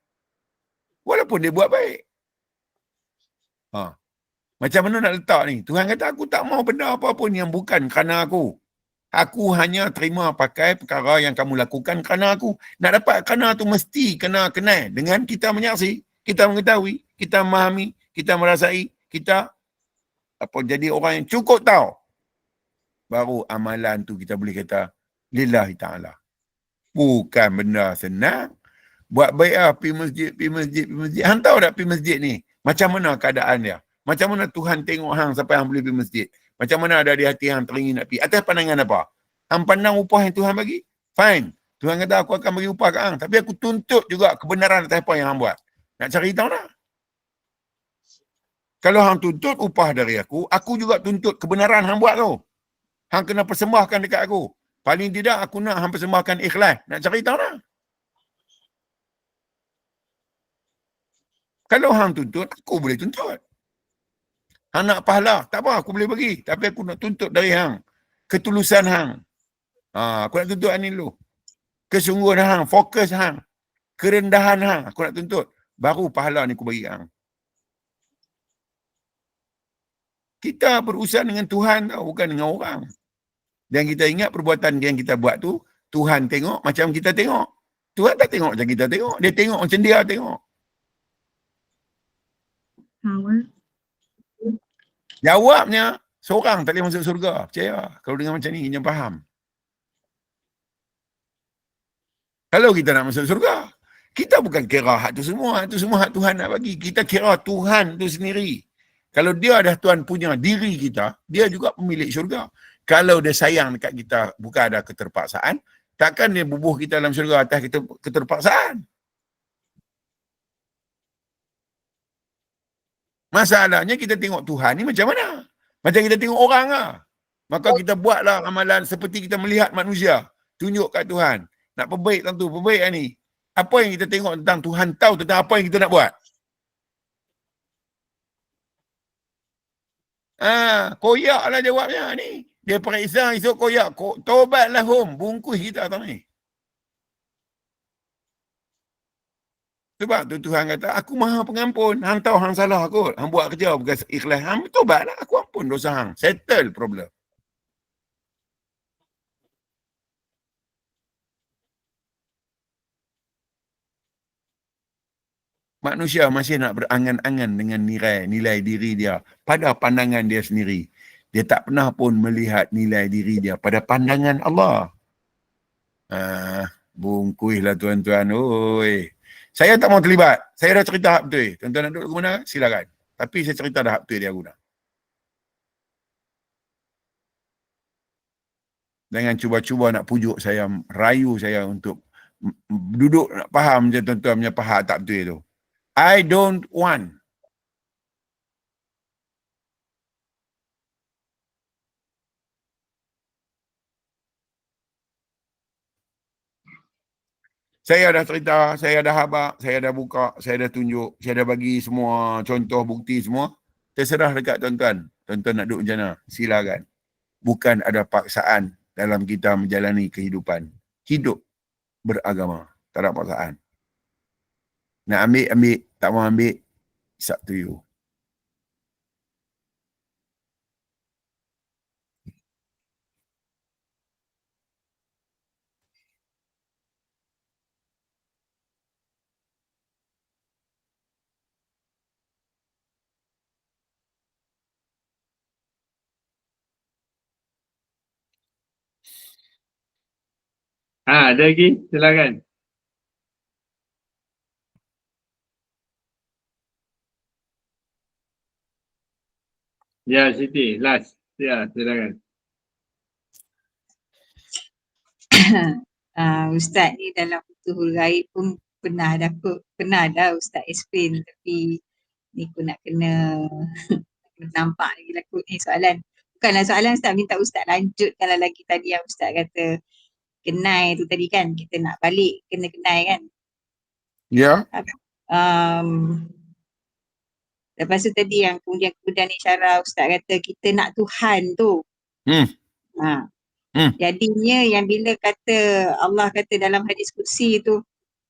Walaupun dia buat baik. Macam mana nak letak ni? Tuhan kata aku tak mau benda apa pun yang bukan kerana aku. Aku hanya terima pakai perkara yang kamu lakukan kerana aku. Nak dapat kerana tu mesti kena kenal dengan kita menyaksi. Kita mengetahui, kita memahami, kita merasai, kita jadi orang yang cukup tahu. Baru amalan tu kita boleh kata lillahi ta'ala. Bukan benda senang. Buat baik pergi masjid. Hang tahu tak pergi masjid ni? Macam mana keadaan dia? Macam mana Tuhan tengok hang sampai hang boleh pergi masjid? Macam mana ada di hati hang teringin nak pergi? Atas pandangan apa? Hang pandang upah yang Tuhan bagi? Fine. Tuhan kata aku akan bagi upah kat hang. Tapi aku tuntut juga kebenaran atas apa yang hang buat. Nak cari tahu tak? Kalau hang tuntut upah dari aku juga tuntut kebenaran hang buat tu. Hang kena persembahkan dekat aku. Paling tidak aku nak hang persembahkan ikhlas. Nak cari tahu tak? Kalau hang tuntut, aku boleh tuntut. Hang nak pahala, tak apa, aku boleh bagi. Tapi aku nak tuntut dari hang. Ketulusan hang. Aku nak tuntut ni dulu. Kesungguhan hang, fokus hang. Kerendahan hang, aku nak tuntut. Baru pahala ni aku bagi hang. Kita berurusan dengan Tuhan tau, bukan dengan orang. Dan kita ingat perbuatan yang kita buat tu, Tuhan tengok macam kita tengok. Tuhan tak tengok macam kita tengok. Dia tengok macam dia tengok. Jawabnya, seorang tak boleh masuk surga. Percaya. Kalau dengar macam ni, jangan faham. Kalau kita nak masuk surga, kita bukan kira hak tu semua. Hak tu semua hak Tuhan nak bagi. Kita kira Tuhan tu sendiri. Kalau dia dah Tuhan punya diri kita, dia juga pemilik syurga. Kalau dia sayang dekat kita, bukan ada keterpaksaan, takkan dia bubuh kita dalam syurga atas keterpaksaan. Masalahnya kita tengok Tuhan ni macam mana? Macam kita tengok orang lah. Maka kita buatlah amalan seperti kita melihat manusia. Tunjuk kat Tuhan. Nak perbaik tentu, perbaik lah ni. Apa yang kita tengok tentang Tuhan tahu tentang apa yang kita nak buat. Koyak lah jawabnya ni. Dia periksa esok koyak. Tobatlah home. Bungkus kita tahu ni. Sebab tu Tuhan kata, aku maha pengampun. Hang tahu hang salah kot. Hang buat kerja bukan ikhlas. Hang bertobatlah, aku ampun dosa hang. Settle problem. Manusia masih nak berangan-angan dengan nilai diri dia pada pandangan dia sendiri. Dia tak pernah pun melihat nilai diri dia pada pandangan Allah. Bungkuihlah tuan-tuan. Oi. Saya tak mau terlibat. Saya dah cerita hak betul. Tuan-tuan nak duduk ke mana? Silakan. Tapi saya cerita dah hak betul dia guna. Jangan cuba-cuba nak pujuk saya, rayu saya untuk duduk nak faham je tuan-tuan punya faham tak betul tu. I don't want. Saya dah cerita, saya dah habaq, saya dah buka, saya dah tunjuk, saya dah bagi semua contoh bukti semua. Terserah dekat tuan-tuan. Tuan-tuan nak duduk macam mana? Silakan. Bukan ada paksaan dalam kita menjalani kehidupan. Hidup beragama. Tak ada paksaan. Nak ambil, tak mau ambil, it's up to you. Ada lagi? Silakan. Ya, Siti. Last. Ya, silakan. Ustaz ni dalam Futuhul Ghaib pun pernah dah Ustaz explain, tapi ni pun nak kena nampak lagi lah kot ni soalan. Bukanlah soalan Ustaz, minta Ustaz lanjutkan lagi tadi yang Ustaz kata kenai tu tadi kan, kita nak balik kena kenai kan. Ya. Lepas tu tadi yang kemudian isyarah Ustaz kata kita nak Tuhan tu. Jadinya yang bila kata Allah kata dalam hadis kursi tu,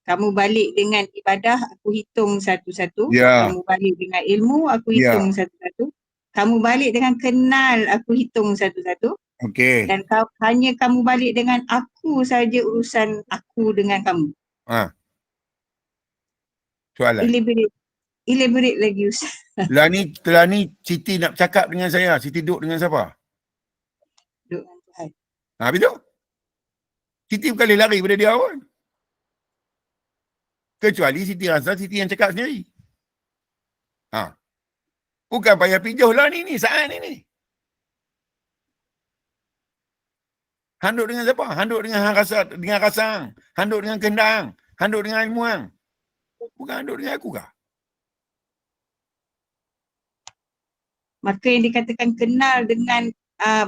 kamu balik dengan ibadah, aku hitung satu-satu. Kamu balik dengan ilmu, aku hitung satu-satu. Kamu balik dengan kenal, aku hitung satu-satu. Okey. Dan hanya kamu balik dengan aku saja urusan aku dengan kamu. Soalan. Elaborate lagi Ustaz. Telah ni Siti nak bercakap dengan saya. Siti duduk dengan siapa? Duduk dengan Tuhan. Betul. Siti bukan lari pada dia pun. Kecuali Siti rasa Siti yang cakap sendiri. Bukan payah pijuh lah ni saat ni. Handuk dengan siapa? Handuk dengan rasang. Handuk dengan kendang. Handuk dengan ilmuang. Bukan handuk dengan aku kah? Maka yang dikatakan kenal dengan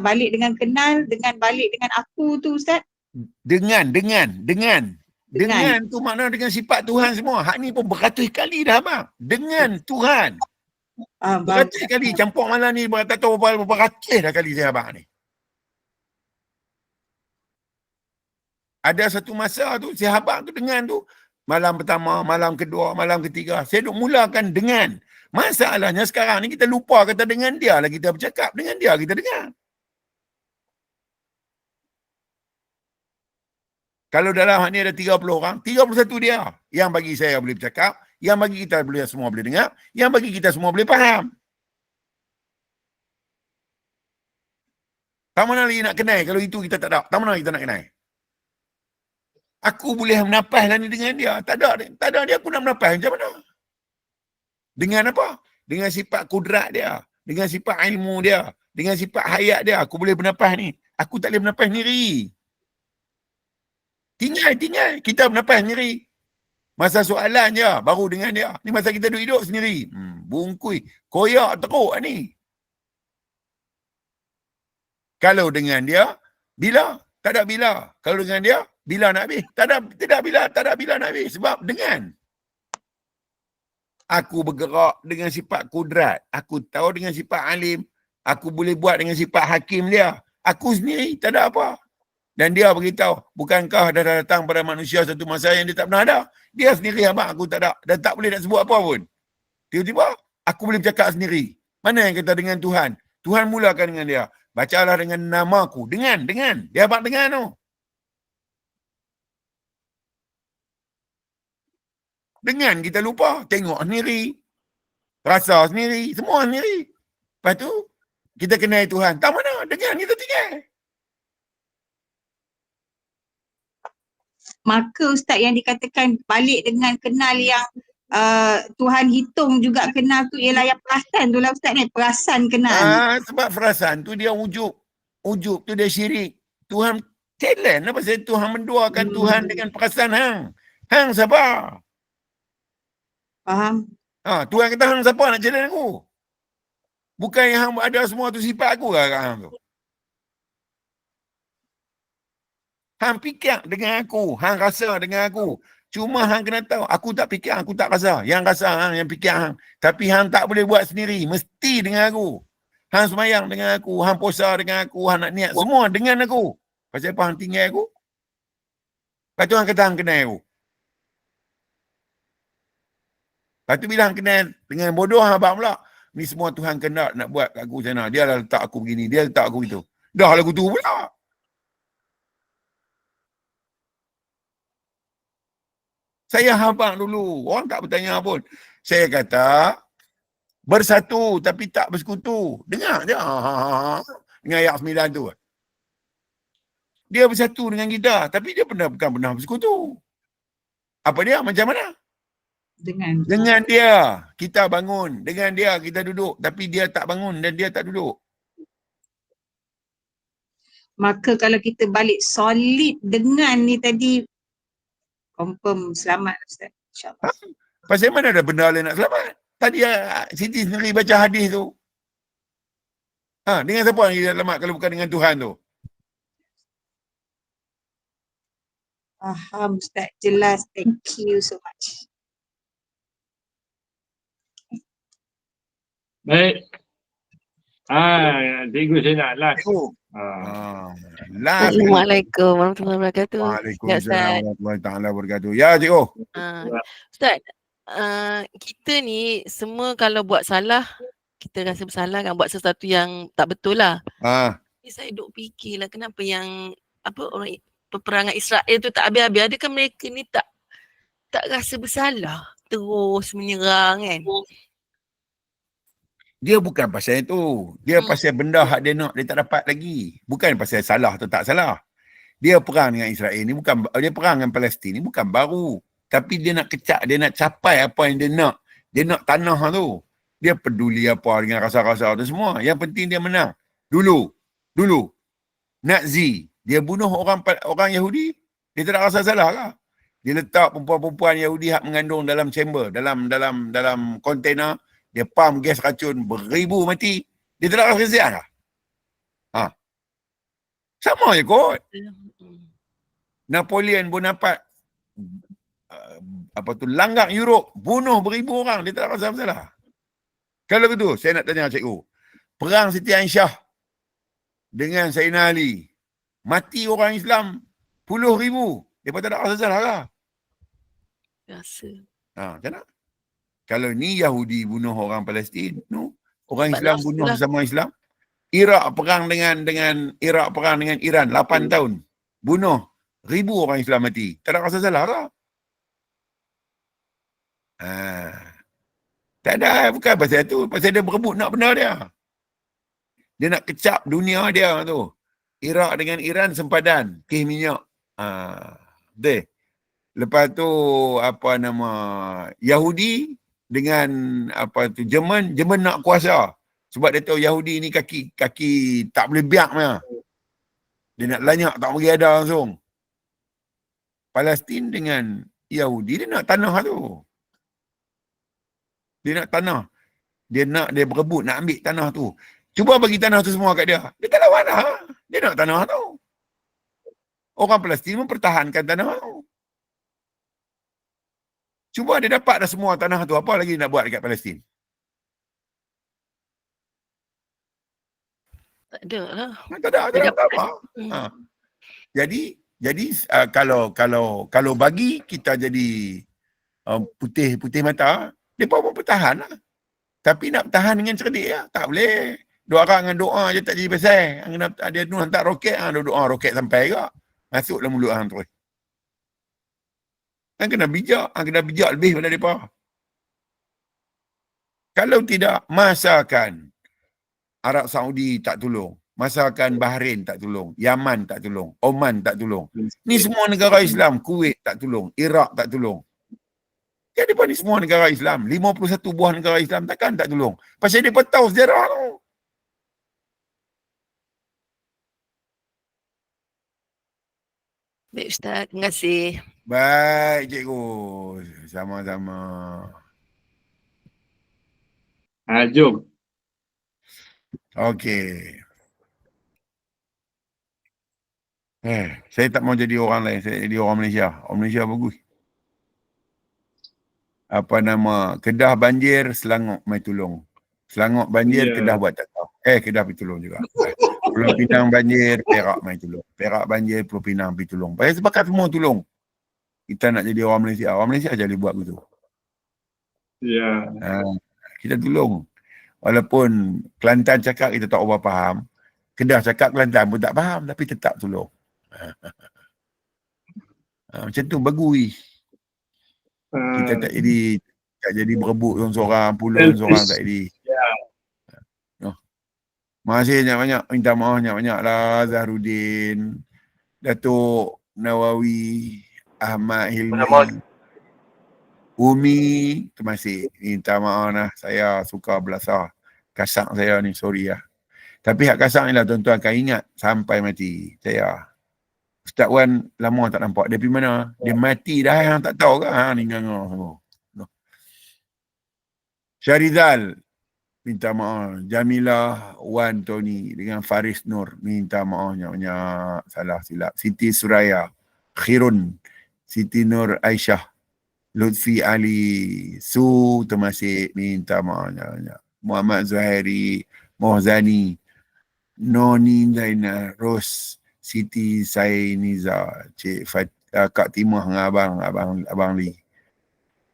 balik dengan kenal dengan balik dengan aku tu Ustaz? Dengan tu makna dengan sifat Tuhan semua. Hak ni pun beratus kali dah abang. Dengan Tuhan. Beratus kali. Campur malam ni tak tahu berapa ratus dah kali saya abang ni. Ada satu masa tu, sahabat tu dengan tu, malam pertama, malam kedua, malam ketiga, saya duk mulakan dengan. Masalahnya sekarang ni kita lupa kata dengan dia lah kita bercakap, dengan dia kita dengar. Kalau dalam hak ni ada 30 orang, 31 dia yang bagi saya boleh bercakap, yang bagi kita semua boleh dengar, yang bagi kita semua boleh faham. Tak mana lagi nak kenal kalau itu kita tak ada. Tak mana kita nak kenal. Aku boleh menapah lah ni dengan dia. Tak ada dia aku nak menapah macam mana? Dengan apa? Dengan sifat kudrat dia. Dengan sifat ilmu dia. Dengan sifat hayat dia. Aku boleh menapah ni. Aku tak boleh menapah sendiri. Tinggal. Kita menapah sendiri. Masa soalan je. Baru dengan dia. Ni masa kita duduk sendiri. Bungkui. Koyak teruk ni. Kalau dengan dia, bila? Tak ada bila. Kalau dengan dia, bila nak habis? Tak ada bila nak habis. Sebab dengan. Aku bergerak dengan sifat kudrat. Aku tahu dengan sifat alim. Aku boleh buat dengan sifat hakim dia. Aku sendiri tak ada apa. Dan dia beritahu, bukankah dah datang pada manusia satu masa yang dia tak pernah ada? Dia sendiri abang aku tak ada. Dan tak boleh nak sebut apa pun. Tiba-tiba, aku boleh bercakap sendiri. Mana yang kata dengan Tuhan? Tuhan mulakan dengan dia. Bacalah dengan namaku. Dengan. Dia abang dengan tu. Dengan kita lupa. Tengok sendiri. Rasa sendiri. Semua sendiri. Lepas tu, kita kenal Tuhan. Tak mana? Dengan kita tinggal. Maka Ustaz yang dikatakan balik dengan kenal yang Tuhan hitung juga kenal tu ialah yang perasan tu lah Ustaz ni. Perasan kenal. Sebab perasan tu dia ujub. Ujub tu dia syirik. Tuhan talent lah pasal Tuhan menduakan Tuhan dengan perasan hang. Hang siapa? Faham? Tuhan kata hang siapa nak challenge aku? Bukan yang hang ada semua tu sifat aku lah kat hang tu. Hang fikir dengan aku, hang rasa dengan aku. Cuma hang kena tahu, aku tak fikir, aku tak rasa. Yang rasa hang, yang fikir hang. Tapi hang tak boleh buat sendiri, mesti dengan aku. Hang semayang dengan aku, hang puasa dengan aku, hang nak niat semua dengan aku. Pasal apa hang tinggal aku? Lepas tu hang kata hang kenal aku. Lepas tu bila hang kenal dengan bodoh hang abang pula. Ni semua Tuhan kenal nak buat kat aku sana. Dia lah letak aku begini, dia letak aku gitu. Dah lagu tu pula. Saya habang dulu. Orang tak bertanya pun. Saya kata, bersatu tapi tak bersekutu. Dengar je. Dengan ayat 9 tu. Dia bersatu dengan kita. Tapi dia bukan pernah bersekutu. Apa dia? Macam mana? Dengan dia kita bangun. Dengan dia kita duduk. Tapi dia tak bangun dan dia tak duduk. Maka kalau kita balik solid dengan ni tadi, confirm selamat Ustaz. InsyaAllah. Pasal mana ada benda lain nak selamat? Tadi Siti sendiri baca hadis tu. Dengan siapa yang kita selamat kalau bukan dengan Tuhan tu? Faham Ustaz. Jelas. Thank you so much. Baik. Cikgu saya nak last. Assalamualaikum warahmatullahi wabarakatuh. Waalaikumsalam warahmatullahi wabarakatuh. Ya, cikgu. Ustaz, kita ni semua kalau buat salah, kita rasa bersalah kan, buat sesuatu yang tak betul lah. Saya duk fikirlah kenapa yang orang peperangan Israel tu tak habis-habis. Adakah mereka ni tak rasa bersalah terus menyerang kan? Dia bukan pasal itu. Dia pasal benda hak dia nak, dia tak dapat lagi. Bukan pasal salah atau tak salah. Dia perang dengan Israel ni bukan, dia perang dengan Palestin ni bukan baru. Tapi dia nak kecak, dia nak capai apa yang dia nak. Dia nak tanah tu. Dia peduli apa dengan rasa-rasa tu semua. Yang penting dia menang. Dulu. Nazi. Dia bunuh orang Yahudi. Dia tak rasa salah lah. Dia letak perempuan-perempuan Yahudi hak mengandung dalam chamber. Dalam kontainer. Dia pam gas racun, beribu mati. Dia tak rasa kesian lah. Sama je kot. Napoleon Bonaparte langgar Europe, bunuh beribu orang, dia tak rasa masalah. Kalau begitu, saya nak tanya cikgu. Perang Siti Aisyah dengan Sayyidina Ali, mati orang Islam puluh ribu, dia tak ada rasa salah lah. Rasa. Macam mana? Kalau ni Yahudi bunuh orang Palestin, orang Islam bunuh sesama Islam. Iraq perang dengan Iran 8 tahun. Bunuh ribu orang Islam mati. Tak ada rasa salah lah. Tak ada, bukan pasal tu. Pasal dia berebut nak benda dia. Dia nak kecap dunia dia tu. Iraq dengan Iran sempadan. Kih minyak. Betul. Lepas tu Yahudi dengan Jerman nak kuasa. Sebab dia tahu Yahudi ni kaki tak boleh biak punya. Dia nak lanyak tak bagi ada langsung. Palestin dengan Yahudi dia nak tanah tu. Dia nak tanah. Dia berebut nak ambil tanah tu. Cuba bagi tanah tu semua kat dia. Dia tak lawan lah. Dia nak tanah tu. Orang Palestin mempertahankan tanah tu. Cuba dia dapat dah semua tanah tu. Apa lagi nak buat dekat Palestin? Tak ada lah. Tak ada apa. Jadi kalau bagi kita jadi putih mata, mereka pun bertahan lah. Tapi nak bertahan dengan cerdik lah. Tak boleh. Doa dengan doa je tak jadi pasal. Dia tu hantar roket, doa roket sampai ke. Masuk dalam mulut hang terus. Hang kena bijak lebih pada mereka. Kalau tidak, masakan Arab Saudi tak tolong. Masakan Bahrain tak tolong. Yaman tak tolong. Oman tak tolong. Ni semua negara Islam. Kuwait tak tolong. Iraq tak tolong. Jadi ni semua negara Islam. 51 buah negara Islam takkan tak tolong. Pasal dia tahu sejarah tu. Baik Ustaz, terima kasih. Baik cikgu. Sama-sama. Jom. Okey. Saya tak mau jadi orang lain. Saya jadi orang Malaysia. Orang Malaysia bagus. Apa nama? Kedah banjir, Selangor mai tolong. Selangor banjir, Kedah buat tak tahu. Kedah pergi tolong juga. Pulau Pinang banjir, Perak mai tolong. Perak banjir, Pulau Pinang pergi tolong. Pasal sepakat semua tolong. Kita nak jadi orang Malaysia. Orang Malaysia je boleh buat begitu. Ya. Kita tolong. Walaupun Kelantan cakap kita tak apa faham. Kedah cakap Kelantan pun tak faham. Tapi tetap tolong. Macam tu bagus. Kita tak jadi berebut seorang, puluh seorang tak jadi. Terima kasih banyak-banyak. Minta maaf banyak-banyak lah Zahruddin, Datuk Nawawi, Ahmad Hilmi, Umi. Terima kasih. Minta maaf lah. Saya suka belasah. Kasang saya ni, sorry lah. Tapi hak kasang ni lah tuan-tuan akan ingat sampai mati. Saya Ustaz Wan lama tak nampak. Dia pergi mana? Dia mati dah, yang tak tahu kan? Ni ngangah semua. Syarizal, minta maaf. Jamilah Wan Tony dengan Faris Nur, minta maaf banyak-banyak. Salah silap. Siti Suraya, Khirun, Siti Nur Aisyah, Lutfi Ali, Su, termasuk minta maaf banyak-banyak. Muhammad Zuhairi, Mohzani, Noni Zainal, Ros, Siti Sainiza, Cik Kak Timah dengan Abang Lee.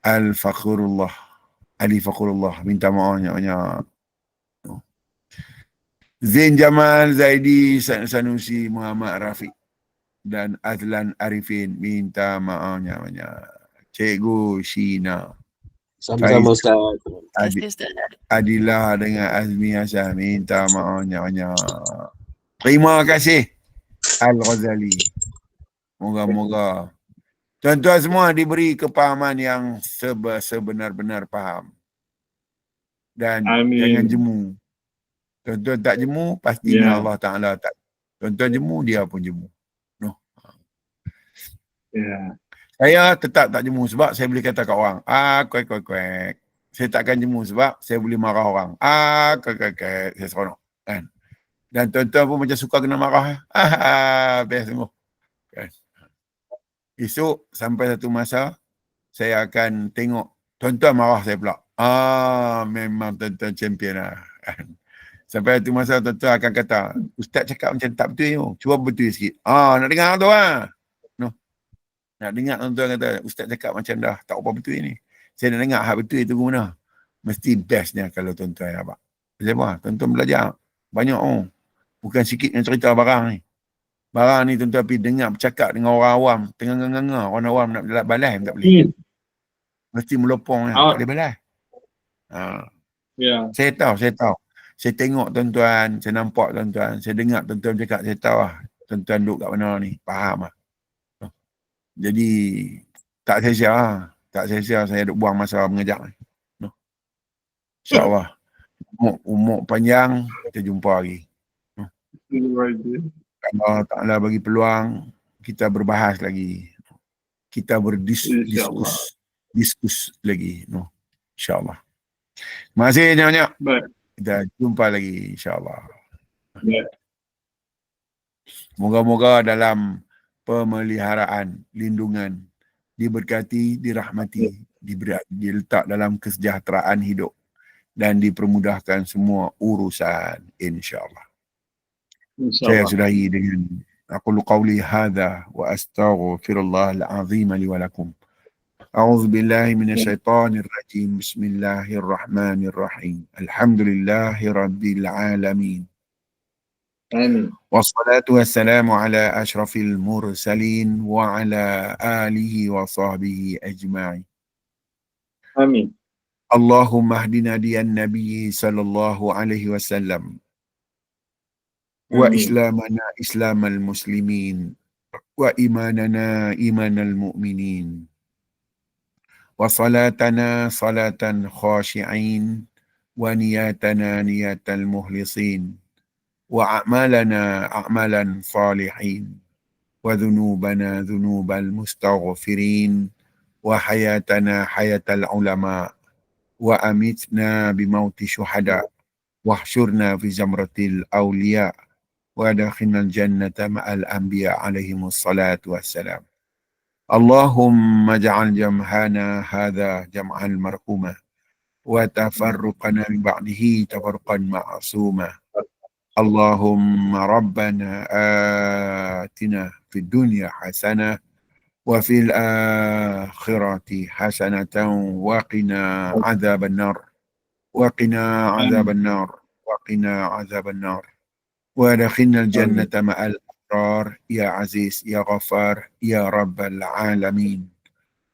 Ali Fakhurullah, minta maaf banyak-banyak. Zain Jamal Zaidi Sanusi, Muhammad Rafiq dan Azlan Arifin, minta maaf banyak-banyak. Cikgu Shina, sama-sama Ustaz. Adilah dengan Azmi Hasan, minta maaf banyak-banyak. Terima kasih Al-Ghazali. Moga-moga tuan-tuan semua diberi kepahaman yang sebenar-benar faham. Dan jangan jemu. Tuan-tuan tak jemu, pastinya Allah Ta'ala tak. Tuan-tuan jemu, dia pun jemu. Saya tetap tak jemu sebab saya boleh kata kat orang, kuek. Saya takkan jemu sebab saya boleh marah orang. Kuek. Saya seronok. Kan? Dan tuan-tuan pun macam suka kena marah. Best sungguh. Kan? Esok sampai satu masa, saya akan tengok tuan-tuan marah saya pula. Memang tuan-tuan champion lah. Kan? Sampai satu masa tuan-tuan akan kata, Ustaz cakap macam tak betul ni. Cuba betul sikit. Nak dengar tu lah. Nak dengar tuan-tuan kata, Ustaz cakap macam dah tak apa betul ni. Saya nak dengar hak betul itu ke mana. Mesti bestnya kalau tuan-tuan dapat. Sebab apa? Tuan-tuan belajar. Banyak bukan sikit yang cerita barang ni. Barang ni tuan-tuan pergi dengar bercakap dengan orang awam. Tengah-tengah orang awam nak balas tak boleh. Mesti melopong tak boleh balas. Saya tahu. Saya tengok tuan-tuan, saya nampak tuan-tuan, saya dengar tuan-tuan cakap, saya tahu lah. Tuan-tuan duduk kat mana ni, faham lah. Jadi, tak sia-sia saya duk buang masa mengejak ni. InsyaAllah. Umur panjang, kita jumpa lagi. Allah Ta'ala bagi peluang, kita berbahas lagi. Kita berdiskus lagi. InsyaAllah. Terima kasih banyak-banyak. Kita jumpa lagi insyaAllah. Moga-moga dalam pemeliharaan, lindungan, diberkati, dirahmati, diletak dalam kesejahteraan hidup dan dipermudahkan semua urusan insyaAllah. Saya sudahi dengan أقول قولي هذا وأستغفر الله العظيم لي ولكم. أعوذ بالله من الشيطان الرجيم. بسم الله الرحمن الرحيم. الحمد لله رب العالمين. آمين. والصلاة والسلام على أشرف المرسلين وعلى آله وصحبه أجمعين. آمين. اللهم اهدنا دي النبي صلى الله عليه وسلم وإسلامنا إسلام المسلمين وإيماننا إيمان المؤمنين وصلاتنا صلاة خاشعين ونياتنا نيات المخلصين وأعمالنا أعمالا صالحين وذنوبنا ذنوب المستغفرين وحياتنا حياة العلماء وأمتنا بموت شهداء واحشرنا في زمرة الأولياء وادخلنا الجنة مع الأنبياء عليهم الصلاة والسلام. اللهم اجعل جمعنا هذا جمعا مرحوما وتفرقنا من بعده تفرقا معصوما. اللهم ربنا آتنا في الدنيا حسنة وفي الآخرة حسنة وقنا عذاب النار وقنا عذاب النار وقنا عذاب النار وادخلنا الجنة مع الأبرار يا عزيز يا غفار يا رب العالمين.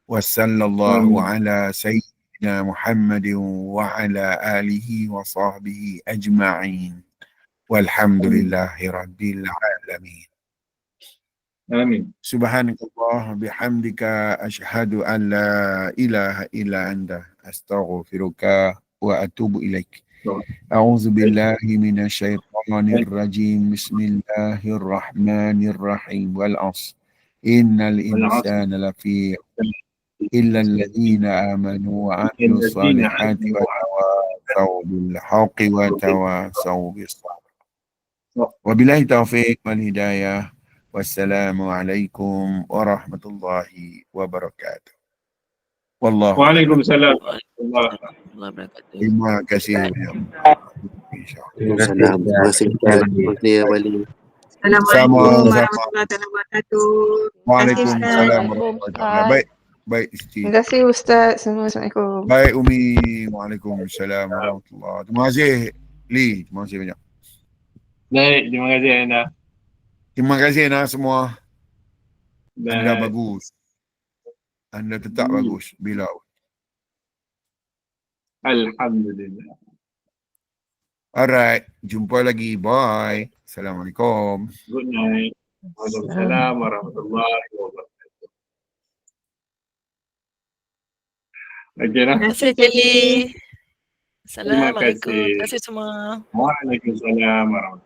وصلى الله على سيدنا محمد وعلى آله وصحبه أجمعين والحمد لله رب العالمين. آمين. سبحانك الله بحمدك أشهد أن لا إله إلا أنت أستغفرك وأتوب إليك. أعوذ بالله من الشيطان الرجيم. بسم الله الرحمن الرحيم. والعصر إن الإنسان لفي إلا الذين آمنوا وعملوا الصالحات وتواصوا بالحق وتواصوا بالصبر. وبالله التوفيق والهداية. والسلام عليكم ورحمة الله وبركاته. والله Waalaikumsalam. Terima kasih. Terima kasih. Assalamualaikum warahmatullahi wabarakatuh. Waalaikumsalam warahmatullahi wabarakatuh. Baik Siti. Terima kasih Ustaz. Assalamualaikum. Baik Umi. Waalaikumsalam warahmatullahi wabarakatuh. Terima kasih Lee. Terima kasih banyak. Baik, terima kasih Anda. Terima kasih Anda semua. Baik. Anda bagus. Anda tetap bagus. Bila? Alhamdulillah. Alright. Jumpa lagi. Bye. Assalamualaikum. Good night. Waalaikumsalam warahmatullahi wabarakatuh. Okey lah. Terima kasih Kelly. Terima Assalamualaikum. kasih. Terima kasih semua. Waalaikumsalam warahmatullahi wabarakatuh.